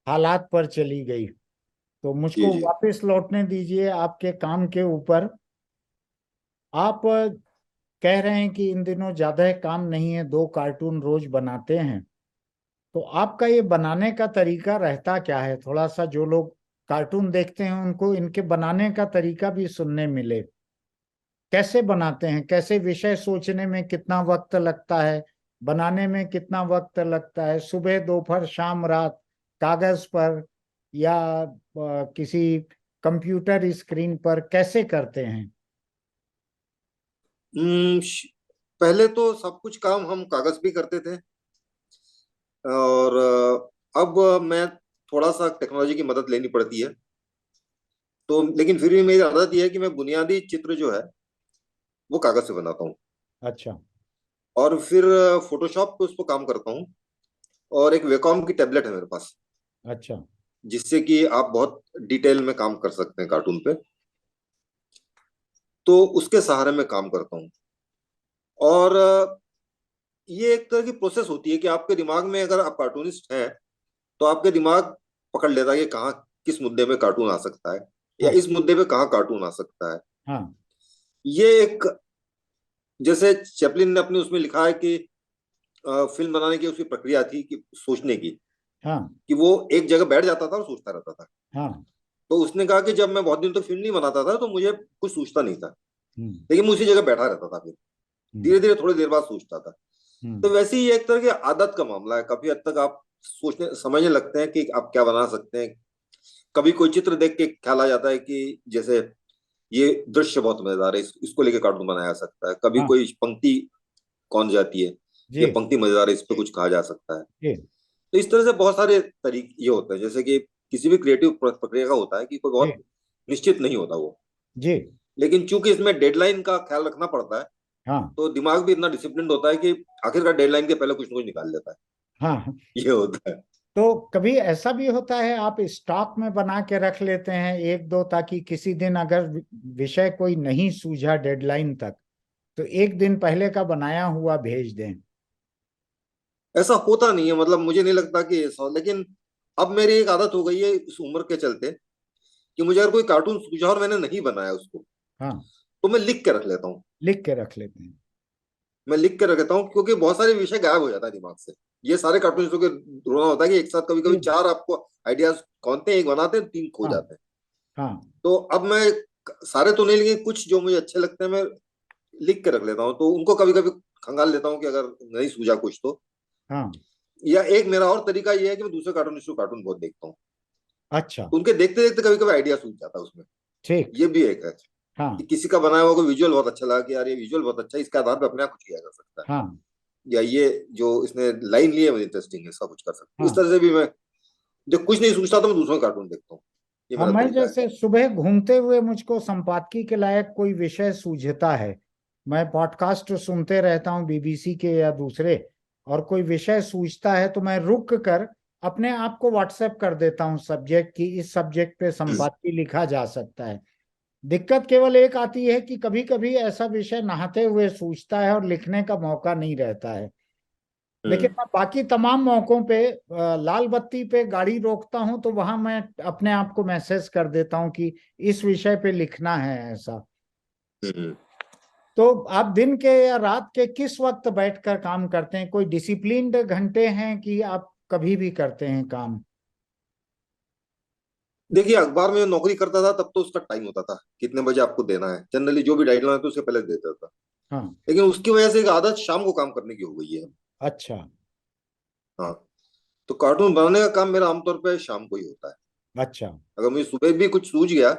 हालात पर चली गई। तो जी मुझको जी। वापस लौटने दीजिए आपके काम के ऊपर। आप कह रहे हैं कि इन दिनों ज्यादा काम नहीं है, 2 कार्टून रोज बनाते हैं। तो आपका ये बनाने का तरीका रहता क्या है? थोड़ा सा जो लोग कार्टून देखते हैं उनको इनके बनाने का तरीका भी सुनने मिले। कैसे बनाते हैं? कैसे विषय सोचने में कितना वक्त लगता है? बनाने में कितना वक्त लगता है? सुबह दोपहर शाम रात, कागज पर या किसी कंप्यूटर स्क्रीन पर कैसे करते हैं? हम्म, श- पहले तो सब कुछ काम हम कागज पे करते थे, और अब मैं थोड़ा सा टेक्नोलॉजी की मदद लेनी पड़ती है। तो लेकिन फिर भी मेरी आदत यह है कि मैं बुनियादी चित्र जो है वो कागज से बनाता हूँ, अच्छा। और फिर फोटोशॉप पे उस पर काम करता हूँ। और एक वेकॉम की टैबलेट है मेरे पास, अच्छा। जिससे कि आप बहुत डिटेल में काम कर सकते हैं कार्टून पे। तो उसके सहारे में काम करता हूँ। और ये एक तरह की प्रोसेस होती है कि आपके दिमाग में, अगर आप कार्टूनिस्ट हैं, तो आपके दिमाग पकड़ लेता है कि कहाँ किस मुद्दे पे कार्टून आ सकता है, या हाँ। इस मुद्दे पे कहाँ कार्टून आ सकता है। हाँ। ये एक, जैसे चैपलिन ने अपने उसमें लिखा है कि फिल्म बनाने की उसकी प्रक्रिया थी कि सोचने की, हाँ। कि वो एक जगह बैठ जाता था और सोचता रहता था। हाँ। तो उसने कहा कि जब मैं बहुत दिन तक फिल्म नहीं बनाता था तो मुझे कुछ सूझता नहीं था, हम्म। लेकिन मैं उसी जगह बैठा रहता था, फिर हम्म। धीरे धीरे थोड़ी देर बाद सोचता था। तो हम्म। वैसे ही एक तरह की आदत का मामला है, काफी हद तक आप सोचने समझने लगते हैं कि आप क्या बना सकते हैं। कभी कोई चित्र देख के ख्याल आ जाता है कि जैसे ये दृश्य बहुत मजेदार है, इसको लेके कार्टून बनाया जा सकता है। कभी हाँ। कोई पंक्ति कौन जाती है, ये जी। पंक्ति मजेदार है, इस पे कुछ कहा जा सकता है। जी। तो इस तरह से बहुत सारे तरीके ये होते हैं, जैसे कि किसी भी क्रिएटिव प्रक्रिया का होता है कि कोई जी। बहुत निश्चित नहीं होता वो। जी। लेकिन चूंकि इसमें डेडलाइन का ख्याल रखना पड़ता है, हाँ। तो दिमाग भी इतना डिसिप्लिन होता है कि आखिरकार डेडलाइन के पहले कुछ ना कुछ निकाल लेता है। हाँ। ये होता है। तो कभी ऐसा भी होता है आप स्टॉक में बना के रख लेते हैं एक दो, ताकि किसी दिन अगर विषय कोई नहीं सूझा डेडलाइन तक तो एक दिन पहले का बनाया हुआ भेज दें? ऐसा होता नहीं है, मतलब मुझे नहीं लगता कि ऐसा हो, लेकिन अब मेरी एक आदत हो गई है इस उम्र के चलते, कि मुझे अगर कोई कार्टून सूझा और मैंने नहीं बनाया उसको, हाँ। तो मैं लिख के रख लेता हूँ। लिख के रख लेते हैं। मैं लिख के रख लेता हूँ, क्योंकि बहुत सारे विषय गायब हो जाता है दिमाग से। ये सारे कार्टूनिस्टों के रोना होता है कि एक साथ कभी कभी जी। चार आपको आइडियाज कौनते हैं, एक बनाते हैं, तीन खो हाँ। जाते हैं। हाँ। तो अब मैं सारे तो नहीं, लेकिन कुछ जो मुझे अच्छे लगते हैं मैं लिख के रख लेता हूँ, तो उनको कभी कभी खंगाल लेता हूँ कि अगर नहीं सूझा कुछ तो। हाँ। या एक मेरा और तरीका ये है कि मैं दूसरे कार्टूनिस्ट को कार्टून बहुत देखता हूँ, अच्छा। तो उनके देखते देखते कभी कभी आइडिया सूझ जाता है उसमें। ठीक। ये भी एक है कि हाँ। किसी का बनाया हुआ कोई विजुअल बहुत अच्छा लगा कि यार ये विजुअल बहुत अच्छा है, इसके आधार पर अपने आप कुछ किया जा सकता है। हाँ। या ये जो इसने लाइन ली है वो इंटरेस्टिंग है, इसका कुछ कर सकते हैं। इस हाँ। तरह से भी मैं जब कुछ नहीं सूझता तो मैं दूसरों का कार्टून देखता हूँ। ये हाँ, मेरा मैं तरीका है। जैसे सुबह घूमते हुए मुझको संपादकी के लायक कोई विषय सूझता है, मैं पॉडकास्ट सुनते रहता हूँ बीबीसी के या दूसरे, और कोई विषय सूझता है तो मैं रुक कर अपने आप को व्हाट्सएप कर देता हूँ सब्जेक्ट की, इस सब्जेक्ट पे संपादकी लिखा जा सकता है। दिक्कत केवल एक आती है कि कभी कभी ऐसा विषय नहाते हुए सूझता है और लिखने का मौका नहीं रहता है। लेकिन हम्म। मैं बाकी तमाम मौकों पे लाल बत्ती पे गाड़ी रोकता हूं तो वहां मैं अपने आप को मैसेज कर देता हूं कि इस विषय पे लिखना है ऐसा। हम्म। तो आप दिन के या रात के किस वक्त बैठकर काम करते हैं? कोई डिसिप्लिन्ड घंटे हैं कि आप कभी भी करते हैं काम? देखिए, अखबार में नौकरी करता था तब तो उसका टाइम होता था, कितने बजे आपको देना है, जनरली जो भी डेडलाइन है तो उसके पहले दे देता था। हाँ। लेकिन उसकी वजह से एक आदत शाम को काम करने की हो गई है। अच्छा। हाँ। तो कार्टून बनाने का काम मेरा आमतौर पे शाम को ही होता है। अच्छा। अगर मुझे सुबह भी कुछ सूझ गया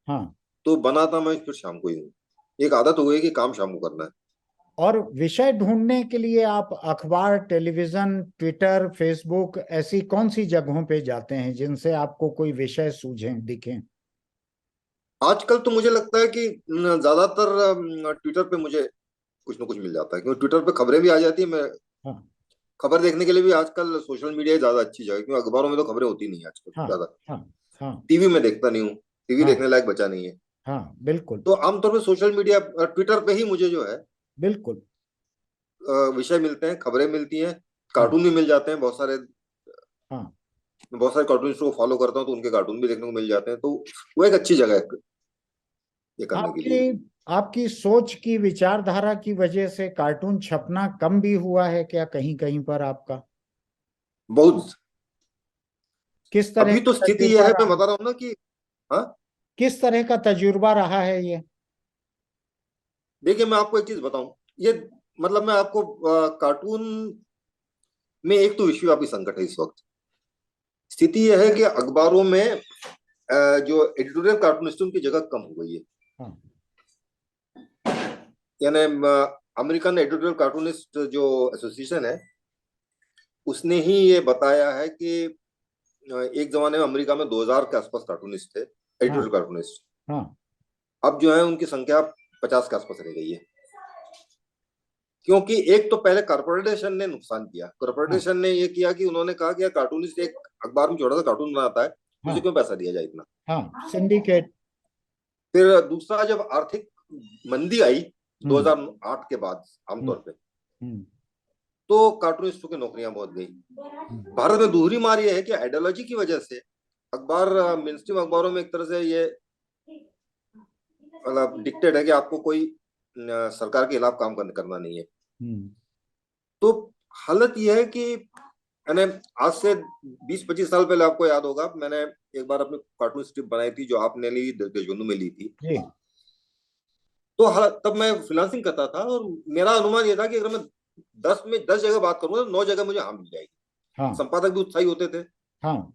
हाँ। तो बनाता मैं फिर शाम को ही हूँ। एक आदत हो गई कि काम शाम को करना है। और विषय ढूंढने के लिए आप अखबार, टेलीविजन, ट्विटर, फेसबुक ऐसी कौन सी जगहों पे जाते हैं जिनसे आपको कोई विषय सूझे, दिखे? आजकल तो मुझे लगता है कि ज्यादातर ट्विटर पे मुझे कुछ ना कुछ मिल जाता है, क्योंकि ट्विटर पे खबरें भी आ जाती है। मैं हाँ। खबर देखने के लिए भी आजकल सोशल मीडिया ही ज्यादा अच्छी जगह है, क्योंकि अखबारों में तो खबरें होती नहीं है आजकल हाँ। ज्यादा। हाँ। हाँ। टीवी में देखता नहीं हूँ, टीवी हाँ। देखने लायक बचा नहीं है। हाँ। बिल्कुल। तो आमतौर पे सोशल मीडिया, ट्विटर पे ही मुझे जो है बिल्कुल। विषय मिलते हैं, खबरें मिलती हैं। हाँ। कार्टून भी मिल जाते हैं बहुत सारे। हाँ। मैं बहुत सारे कार्टूनिस्ट को फॉलो करता हूँ तो उनके कार्टून भी देखने को मिल जाते हैं, तो वो एक अच्छी जगह है ये करने के आपकी लिए। आपकी सोच की विचारधारा की वजह से कार्टून छपना कम भी हुआ है क्या कहीं कहीं पर आपका? बहुत। किस तरह अभी का तो स्थिति यह तजुर्बा है, मैं रहा? बता रहा हूँ ना कि हाँ। किस तरह का तजुर्बा रहा है ये? देखिए, मैं आपको एक चीज बताऊं। ये मतलब मैं आपको कार्टून में एक तो विश्वव्यापी संकट है इस वक्त। स्थिति यह है कि अखबारों में जो एडिटोरियल कार्टूनिस्टों की जगह कम हो गई है। हाँ। यानी अमेरिकन एडिटोरियल कार्टूनिस्ट जो एसोसिएशन है, उसने ही ये बताया है कि एक जमाने में अमेरिका में 2000 के आसपास कार्टूनिस्ट थे, हाँ। Editorial cartoonist. हाँ। अब जो है उनकी संख्या 50 के आसपास रह गई है। क्योंकि एक तो पहले कॉर्पोरेशन ने नुकसान किया। हाँ। कॉर्पोरेशन ने ये किया कि उन्होंने कहा कि यार, कार्टूनिस्ट एक अखबार में छोटा सा कार्टून बनाता है, उसे हाँ। क्यों पैसा दिया जाए इतना। हाँ। सिंडिकेट। फिर दूसरा, जब आर्थिक मंदी आई हम्म। 2008 के बाद हम्म। आमतौर पे, हम्म। तो कार्टूनिस्टों की नौकरियां बहुत गई। हम्म। भारत में दूसरी मार ये है कि आइडियोलॉजी की वजह से अखबार, मेन स्ट्रीम अखबारों में एक तरह से ये मतलब डिक्टेड है कि आपको कोई सरकार के खिलाफ काम करना नहीं है। हम्म। तो हालत यह है कि मैंने आज से 20-25 साल पहले, आपको याद होगा, मैंने एक बार अपनी कार्टून स्ट्रिप बनाई थी जो आपने ली, देशबंधु में ली थी। जी। तो तब मैं फ्रीलांसिंग करता था और मेरा अनुमान ये था कि अगर मैं 10 जगह बात करूंगा तो 9 जगह मुझे हाँ मिल जाएगी। हाँ। संपादक भी उत्साही होते थे हाँ।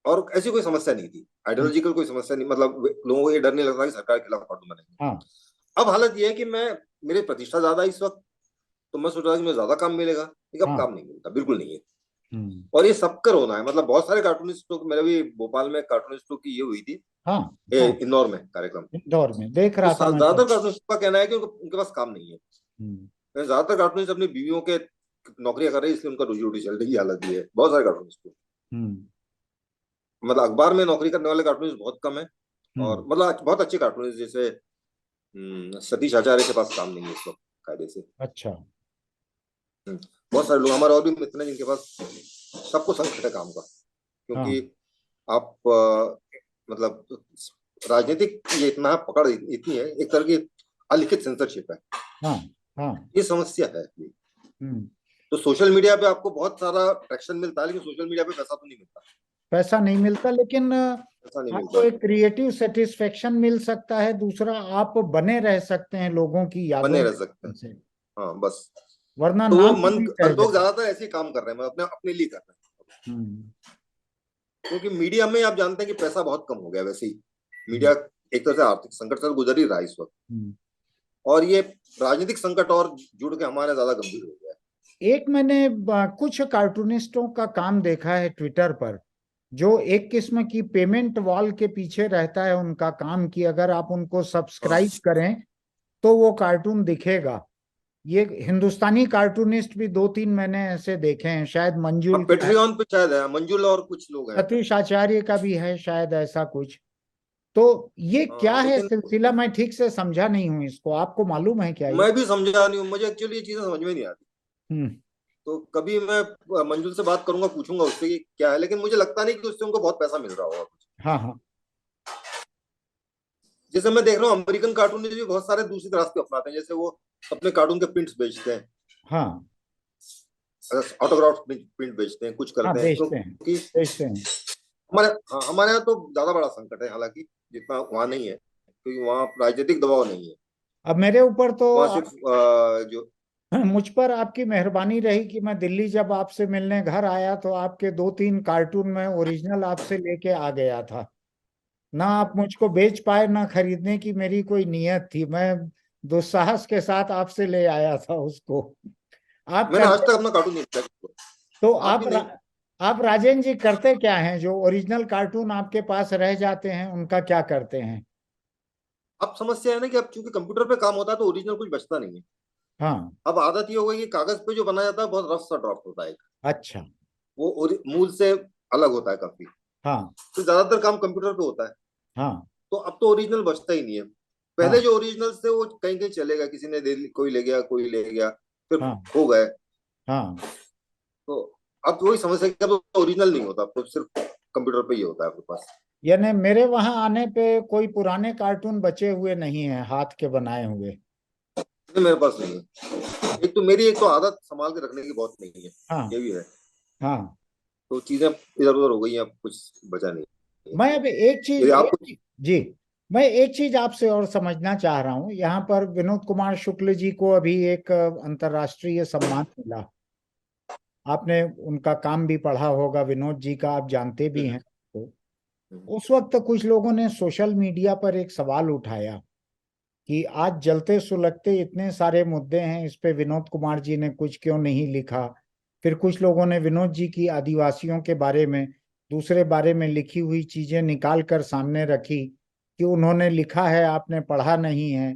और ऐसी कोई समस्या नहीं थी, हम्म। आइडियोलॉजिकल कोई समस्या नहीं, मतलब लोगों को ये डर नहीं लगता कि सरकार के खिलाफ कार्टून बनेंगे। हाँ। अब हालत ये है कि मैं मेरी प्रतिष्ठा ज्यादा है इस वक्त, तो मैं सोच रहा था कि मुझे ज्यादा काम मिलेगा, लेकिन अब हाँ। काम नहीं मिलता, बिल्कुल नहीं है। हम्म। और ये सबकर होना है, मतलब बहुत सारे कार्टूनिस्टों, मेरे भी भोपाल में कार्टूनिस्टों की ये हुई थी, हाँ। हाँ। इंदौर में कार्यक्रम। इंदौर में देख तो रहा था मैं ज्यादातर सब। कार्टूनिस्टों का कहना है कि उनके पास काम नहीं है। हम्म। ज्यादातर कार्टूनिस्ट अपनी बीवियों के नौकरियां कर रहे हैं, इसलिए उनका रोजी रोटी चल रही है, हालत ये है बहुत सारे कार्टूनिस्ट को। हम्म। मतलब अखबार में नौकरी करने वाले कार्टूनिस्ट बहुत कम है। हम्म। और मतलब बहुत अच्छे कार्टूनिस्ट जैसे सतीश आचार्य के पास काम नहीं है इस वक्त कायदे से। अच्छा। बहुत सारे लोग हमारे और भी मित्र हैं जिनके पास, सबको संकट है काम का। हाँ। क्योंकि आप मतलब राजनीतिक ये इतना पकड़ इतनी है, एक तरह की अलिखित सेंसरशिप है। हाँ। हाँ। ये समस्या है। हम्म। तो सोशल मीडिया पे आपको बहुत सारा ट्रैक्शन मिलता है, लेकिन सोशल मीडिया पे पैसा तो नहीं मिलता। पैसा नहीं मिलता, लेकिन पैसा नहीं आपको मिलता। एक क्रिएटिव सेटिस्फेक्शन मिल सकता है। दूसरा, आप बने रह सकते हैं लोगों की यादों बने रह सकते में हैं। से, हाँ बस। वरना तो वो नाम ही मन, नहीं रह लोग जाए। ज्यादातर ऐसे ही काम कर रहे हैं, मतलब अपने अपने लिए कर रहे हैं। हम्म। क्योंकि मीडिया में आप जानते हैं कि पैसा बहुत कम हो गया वैसे ही। हम्म। मीडिया एक तरह से आर्थिक संकट से गुजर ही रहा है इस वक्त। हम्म। और ये राजनीतिक संकट और जुड़ के हमारे ज्यादा गंभीर हो गया है। एक मैंने कुछ कार्टूनिस्टों का काम देखा है ट्विटर पर, जो एक किस्म की पेमेंट वॉल के पीछे रहता है उनका काम, कि अगर आप उनको हाँ। सब्सक्राइब करें तो वो कार्टून दिखेगा। ये हिंदुस्तानी कार्टूनिस्ट भी दो तीन मैंने ऐसे देखे हैं, शायद मंजुल अब का है, पेट्रियन पे शायद है, मंजुल और कुछ लोग हैं। सतीश आचार्य का भी है शायद ऐसा कुछ। तो ये क्या है लेकिन सिलसिला, मैं ठीक से समझा नहीं हूँ इसको, आपको मालूम है क्या ये? मैं भी समझा नहीं हूँ, मुझे एक्चुअली ये चीजें समझ में नहीं आती। हम्म। तो कभी मैं मंजुल से बात करूंगा, पूछूंगा उससे कि क्या है, लेकिन मुझे लगता नहीं कि उससे उनको बहुत पैसा मिल रहा होगा कुछ। हाँ हाँ। जैसे मैं देख रहा हूँ अमेरिकन कार्टून भी बहुत सारे दूसरी रास्ते अपनाते हैं, जैसे वो अपने कार्टून के प्रिंट्स बेचते हैं, हाँ ऑटोग्राफ प्रिंट बेचते हैं, कुछ हाँ, करते हैं, बेचते हैं, क्योंकि बेचते हैं। हमारे यहाँ तो ज्यादा बड़ा संकट है, हालांकि जितना वहां नहीं है, क्योंकि वहाँ राजनीतिक दबाव नहीं है। अब मेरे ऊपर तो वहाँ सिर्फ जो मुझ पर आपकी मेहरबानी रही कि मैं दिल्ली जब आपसे मिलने घर आया तो आपके 2-3 कार्टून में ओरिजिनल आपसे लेके आ गया था। ना आप मुझको बेच पाए, ना खरीदने की मेरी कोई नियत थी, मैं दुस्साहस के साथ आपसे ले आया था उसको। आप मैंने आज करते, तक अपना कार्टून नहीं देखा। तो आप भी नहीं। आप राजेंद्र जी करते क्या हैं, जो ओरिजिनल कार्टून आपके पास रह जाते हैं उनका क्या करते हैं? अब समस्या है ना कि अब चूंकि कंप्यूटर पे काम होता है तो ओरिजिनल कुछ बचता नहीं है। हाँ। अब आदत ये हो गई कि कागज पे जो बनाया जाता है बहुत रफ सा ड्राफ्ट होता है, अच्छा। वो मूल से अलग होता है काफी। हाँ तो ज्यादातर काम कंप्यूटर पे होता है। हाँ तो अब तो ओरिजिनल बचता ही नहीं है। पहले हाँ जो ओरिजिनल थे वो कहीं कहीं चले गए, किसी ने कोई ले गया, कोई ले गया, फिर हाँ खो गए। हाँ। तो अब वही समस्या है कि अब ओरिजिनल नहीं होता, अब तो सिर्फ कंप्यूटर पे ही होता है आपके पास। यानी मेरे वहां आने पे कोई पुराने कार्टून बचे हुए नहीं हैं हाथ के बनाए हुए? ये मेरे पास नहीं है। एक तो आदत संभाल के रखने की बहुत नहीं है, हाँ ये भी है। हाँ। तो चीजें इधर उधर हो गई हैं, अब कुछ बचा नहीं है। मैं अब यदि आप कुछ जी, मैं एक चीज आपसे और समझना चाह रहा हूँ। यहाँ पर विनोद कुमार शुक्ल जी को अभी एक अंतर्राष्ट्रीय सम्मान मिला। आपने उनका काम भी पढ़ा होगा, विनोद जी का आप जानते भी हैं तो। उस वक्त कुछ लोगों ने सोशल मीडिया पर एक सवाल उठाया कि आज जलते सुलगते इतने सारे मुद्दे हैं, इस पे विनोद कुमार जी ने कुछ क्यों नहीं लिखा। फिर कुछ लोगों ने विनोद जी की आदिवासियों के बारे में, दूसरे बारे में लिखी हुई चीजें निकाल कर सामने रखी कि उन्होंने लिखा है, आपने पढ़ा नहीं है।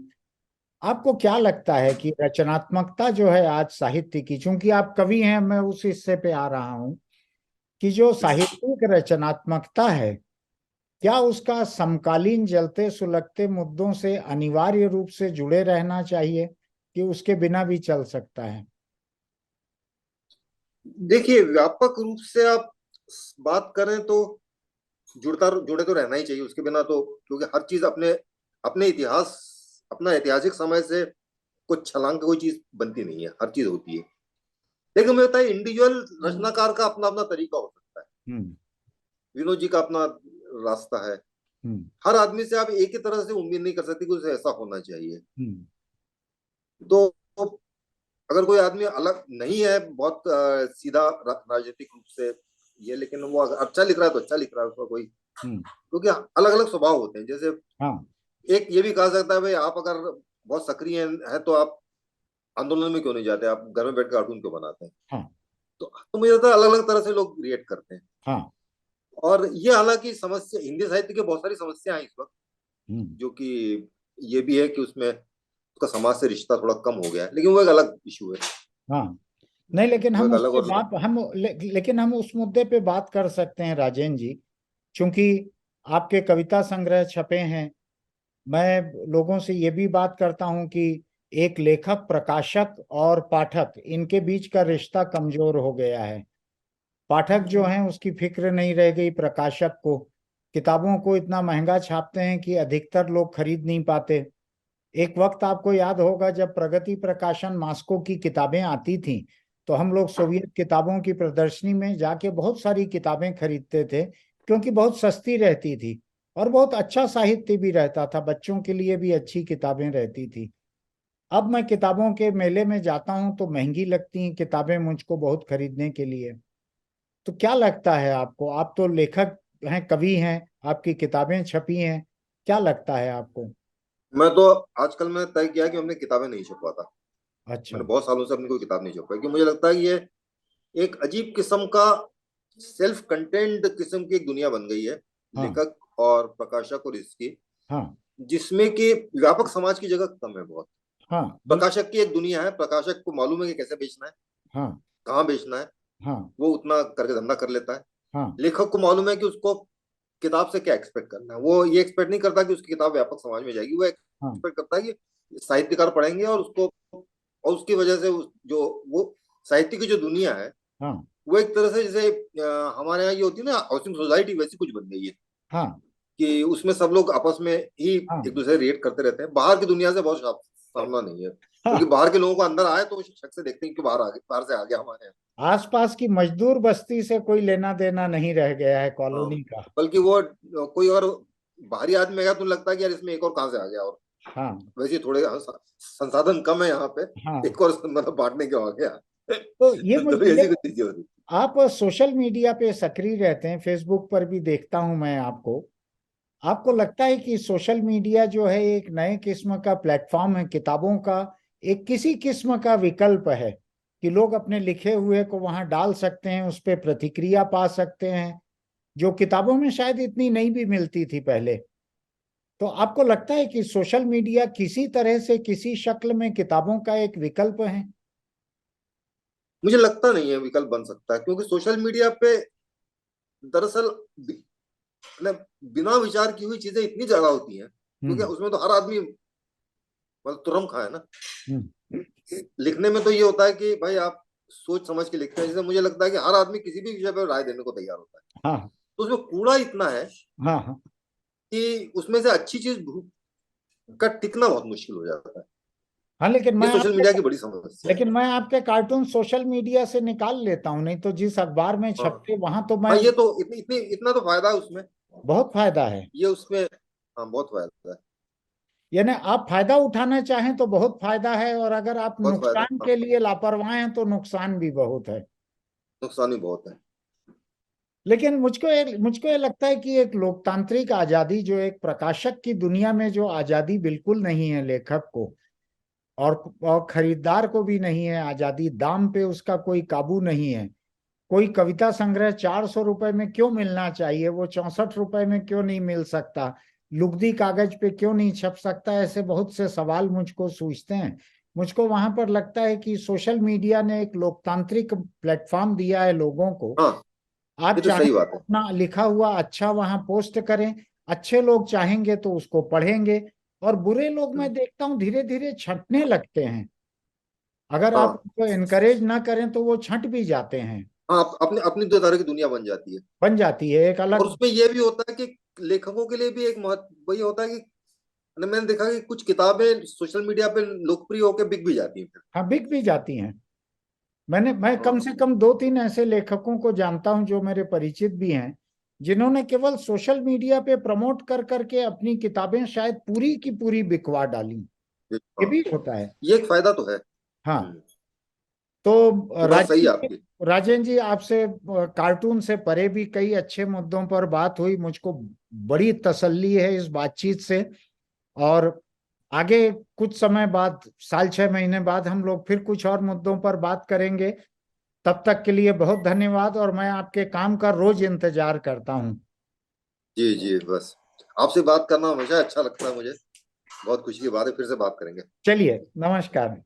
आपको क्या लगता है कि रचनात्मकता जो है आज साहित्य की, चूंकि आप कवि हैं, मैं उस हिस्से पे आ रहा हूं कि जो साहित्यिक रचनात्मकता है, क्या उसका समकालीन जलते सुलगते मुद्दों से अनिवार्य रूप से जुड़े रहना चाहिए कि उसके बिना भी चल सकता है? देखिए, व्यापक रूप से आप बात करें तो जुड़े तो रहना ही चाहिए उसके बिना तो, क्योंकि हर चीज अपने अपने इतिहास, अपना ऐतिहासिक समय से कुछ छलांग के कोई चीज बनती नहीं है, हर चीज होती है। लेकिन मुझे लगता है इंडिविजुअल रचनाकार का अपना अपना तरीका हो सकता है। हम्म विनोद जी का अपना रास्ता है। हम्म हर आदमी से आप एक ही तरह से उम्मीद नहीं कर सकते कि उसे ऐसा होना चाहिए। हम्म तो अगर कोई आदमी अलग नहीं है बहुत सीधा राजनीतिक रूप से ये, लेकिन वो अगर अच्छा लिख रहा है तो अच्छा लिख रहा है, उसका कोई, हम्म। क्योंकि अलग अलग स्वभाव होते हैं। जैसे हाँ एक ये भी कहा सकता है भाई, आप अगर बहुत सक्रिय हैं तो आप आंदोलन में क्यों नहीं जाते, आप घर में बैठ कर कार्टून क्यों बनाते हैं। हाँ तो मुझे लगता है अलग अलग तरह से लोग रिएक्ट करते हैं। हाँ। और ये हालांकि समस्या हिंदी साहित्य की बहुत सारी समस्या है इस वक्त, हम्म। जो कि ये भी है कि उसमें उसका समाज से रिश्ता थोड़ा कम हो गया है, लेकिन वो एक अलग इशू है। हाँ। नहीं, लेकिन वो हम एक उस अलग पे और बात हम लेकिन हम उस मुद्दे पे बात कर सकते हैं राजेंद्र जी, क्योंकि आपके कविता संग्रह छपे हैं। मैं लोगों से ये भी बात करता हूं कि एक लेखक, प्रकाशक और पाठक, इनके बीच का रिश्ता कमजोर हो गया है। पाठक जो हैं उसकी फिक्र नहीं रह गई प्रकाशक को। किताबों को इतना महंगा छापते हैं कि अधिकतर लोग खरीद नहीं पाते। एक वक्त आपको याद होगा जब प्रगति प्रकाशन मास्को की किताबें आती थीं, तो हम लोग सोवियत किताबों की प्रदर्शनी में जाके बहुत सारी किताबें खरीदते थे, क्योंकि बहुत सस्ती रहती थी और बहुत अच्छा साहित्य भी रहता था, बच्चों के लिए भी अच्छी किताबें रहती थी। अब मैं किताबों के मेले में जाता हूं तो महंगी लगती हैं किताबें मुझको बहुत खरीदने के लिए। तो क्या लगता है आपको, आप तो लेखक हैं, कवि हैं, आपकी किताबें छपी हैं, क्या लगता है आपको? मैं तो आजकल मैंने तय किया कि हमने किताबें नहीं छपवाता। अच्छा। मैंने बहुत सालों से अपनी कोई किताब नहीं छपवाई, क्योंकि मुझे लगता है कि ये एक अजीब किस्म का सेल्फ कंटेंट किस्म की एक दुनिया बन गई है, हाँ लेखक और प्रकाशक और इसकी, हाँ जिसमें कि व्यापक समाज की जगह कम है बहुत। हाँ। बिल्कुल। प्रकाशक की एक दुनिया है, प्रकाशक को मालूम है कि कैसे बेचना है, हाँ कहाँ बेचना है, हाँ वो उतना करके धंधा कर लेता है। हाँ लेखक को मालूम है कि उसको किताब से क्या एक्सपेक्ट करना है। वो ये एक्सपेक्ट नहीं करता कि उसकी किताब व्यापक समाज में जाएगी, वो हाँ एक्सपेक्ट करता है कि साहित्यकार पढ़ेंगे और उसको, और उसकी वजह से जो वो साहित्य की जो दुनिया है हाँ वो एक तरह से जैसे हमारे यहाँ ये होती है ना हाउसिंग सोसाइटी, वैसी कुछ बन गई है हाँ कि उसमें सब लोग आपस में ही हाँ एक दूसरे रिएक्ट करते रहते हैं। बाहर की दुनिया से बहुत सामना नहीं है, क्योंकि हाँ। बाहर के लोगों को अंदर आए तो वो शक से देखते हैं कि बाहर आ गए, बाहर से आ गया हमारे यहाँ। आसपास की मजदूर बस्ती से कोई लेना देना नहीं रह गया है हाँ, कॉलोनी का। बल्कि वो कोई और बाहरी आदमी आएगा तो लगता है कि यार इसमें एक और कहाँ से आ गया, और हाँ वैसे ही थोड़े संसाधन कम है यहाँ पे, हाँ। एक और मतलब बांटने क्यों आ गया। तो ये तो ये ऐसी कुछ चीजें होती। आप सोशल मीडिया पे सक्रिय रहते हैं, फेसबुक पर भी देखता हूं मैं आपको। आपको लगता है कि सोशल मीडिया जो है एक नए किस्म का प्लेटफॉर्म है किताबों का, एक किसी किस्म का विकल्प है कि लोग अपने लिखे हुए को वहां डाल सकते हैं, उस पर प्रतिक्रिया पा सकते हैं, जो किताबों में शायद इतनी नहीं भी मिलती थी पहले। तो आपको लगता है कि सोशल मीडिया किसी तरह से किसी शक्ल में किताबों का एक विकल्प है? मुझे लगता नहीं है विकल्प बन सकता है, क्योंकि सोशल मीडिया पे दरअसल मतलब बिना विचार की हुई चीजें इतनी ज्यादा होती हैं, क्योंकि हम्म उसमें तो हर आदमी मतलब तुरंत खा है ना। हम्म। लिखने में तो ये होता है कि भाई आप सोच समझ के लिखते हैं, जैसे मुझे लगता है कि हर आदमी किसी भी विषय पर राय देने को तैयार होता है। हाँ तो उसमें कूड़ा इतना है हाँ हाँ कि उसमें से अच्छी चीज का टिकना बहुत मुश्किल हो जाता है। हाँ। लेकिन ये मैं सोशल मीडिया आपके की बड़ी समस्या है। लेकिन मैं आपके कार्टून सोशल मीडिया से निकाल लेता हूँ, नहीं तो जिस अखबार में हाँ छपते वहां तो हाँ, मैं। ये तो इतनी इतनी इतना तो फायदा है उसमें, बहुत फायदा है। ये उसमें, हाँ बहुत फायदा है। यानी आप फायदा उठाना चाहें तो बहुत फायदा है, और अगर आप बहुत फायदा नुकसान है, के हाँ, लिए लापरवाह हैं तो नुकसान भी बहुत है। नुकसान भी बहुत है। लेकिन मुझको ये लगता है कि एक लोकतांत्रिक आजादी, जो एक प्रकाशक की दुनिया में जो आजादी बिल्कुल नहीं है लेखक को, और खरीदार को भी नहीं है आजादी, दाम पे उसका कोई काबू नहीं है। कोई कविता संग्रह 400 रुपए में क्यों मिलना चाहिए, वो 64 रुपए में क्यों नहीं मिल सकता, लुगदी कागज पे क्यों नहीं छप सकता, ऐसे बहुत से सवाल मुझको सूझते हैं। मुझको वहां पर लगता है कि सोशल मीडिया ने एक लोकतांत्रिक प्लेटफॉर्म दिया है लोगों को। हाँ, आप ये तो चाहें सही तो बात है। अपना लिखा हुआ अच्छा वहां पोस्ट करें, अच्छे लोग चाहेंगे तो उसको पढ़ेंगे, और बुरे लोग मैं देखता हूं धीरे धीरे छंटने लगते हैं। अगर आप हाँ उनको इनकरेज ना करें तो वो छंट भी जाते हैं। हाँ, अपनी अपनी दो तरह की दुनिया बन जाती है। बन जाती है एक और अलग। उसमें ये भी होता है कि लेखकों के लिए भी एक महत्व वही होता है कि मैंने देखा कि कुछ किताबें सोशल मीडिया पे लोकप्रिय होकर बिक भी जाती हैं फिर। हाँ बिक भी जाती हैं। मैं कम हाँ से कम दो तीन ऐसे लेखकों को जानता हूं जो मेरे परिचित भी हैं, जिन्होंने केवल सोशल मीडिया पे प्रमोट कर करके अपनी किताबें शायद पूरी की पूरी बिकवा डाली। ये हाँ, भी होता है। ये एक फायदा तो है। हाँ। तो ये बात सही है आपकी। राजेन जी, आपसे कार्टून से परे भी कई अच्छे मुद्दों पर बात हुई, मुझको बड़ी तसल्ली है इस बातचीत से। और आगे कुछ समय बाद, साल 6 महीने बाद हम लोग फिर कुछ और मुद्दों पर बात करेंगे। तब तक के लिए बहुत धन्यवाद, और मैं आपके काम का रोज इंतजार करता हूँ। जी जी, बस आपसे बात करना हमेशा अच्छा लगता है मुझे। बहुत खुशी की बात है, फिर से बात करेंगे। चलिए, नमस्कार।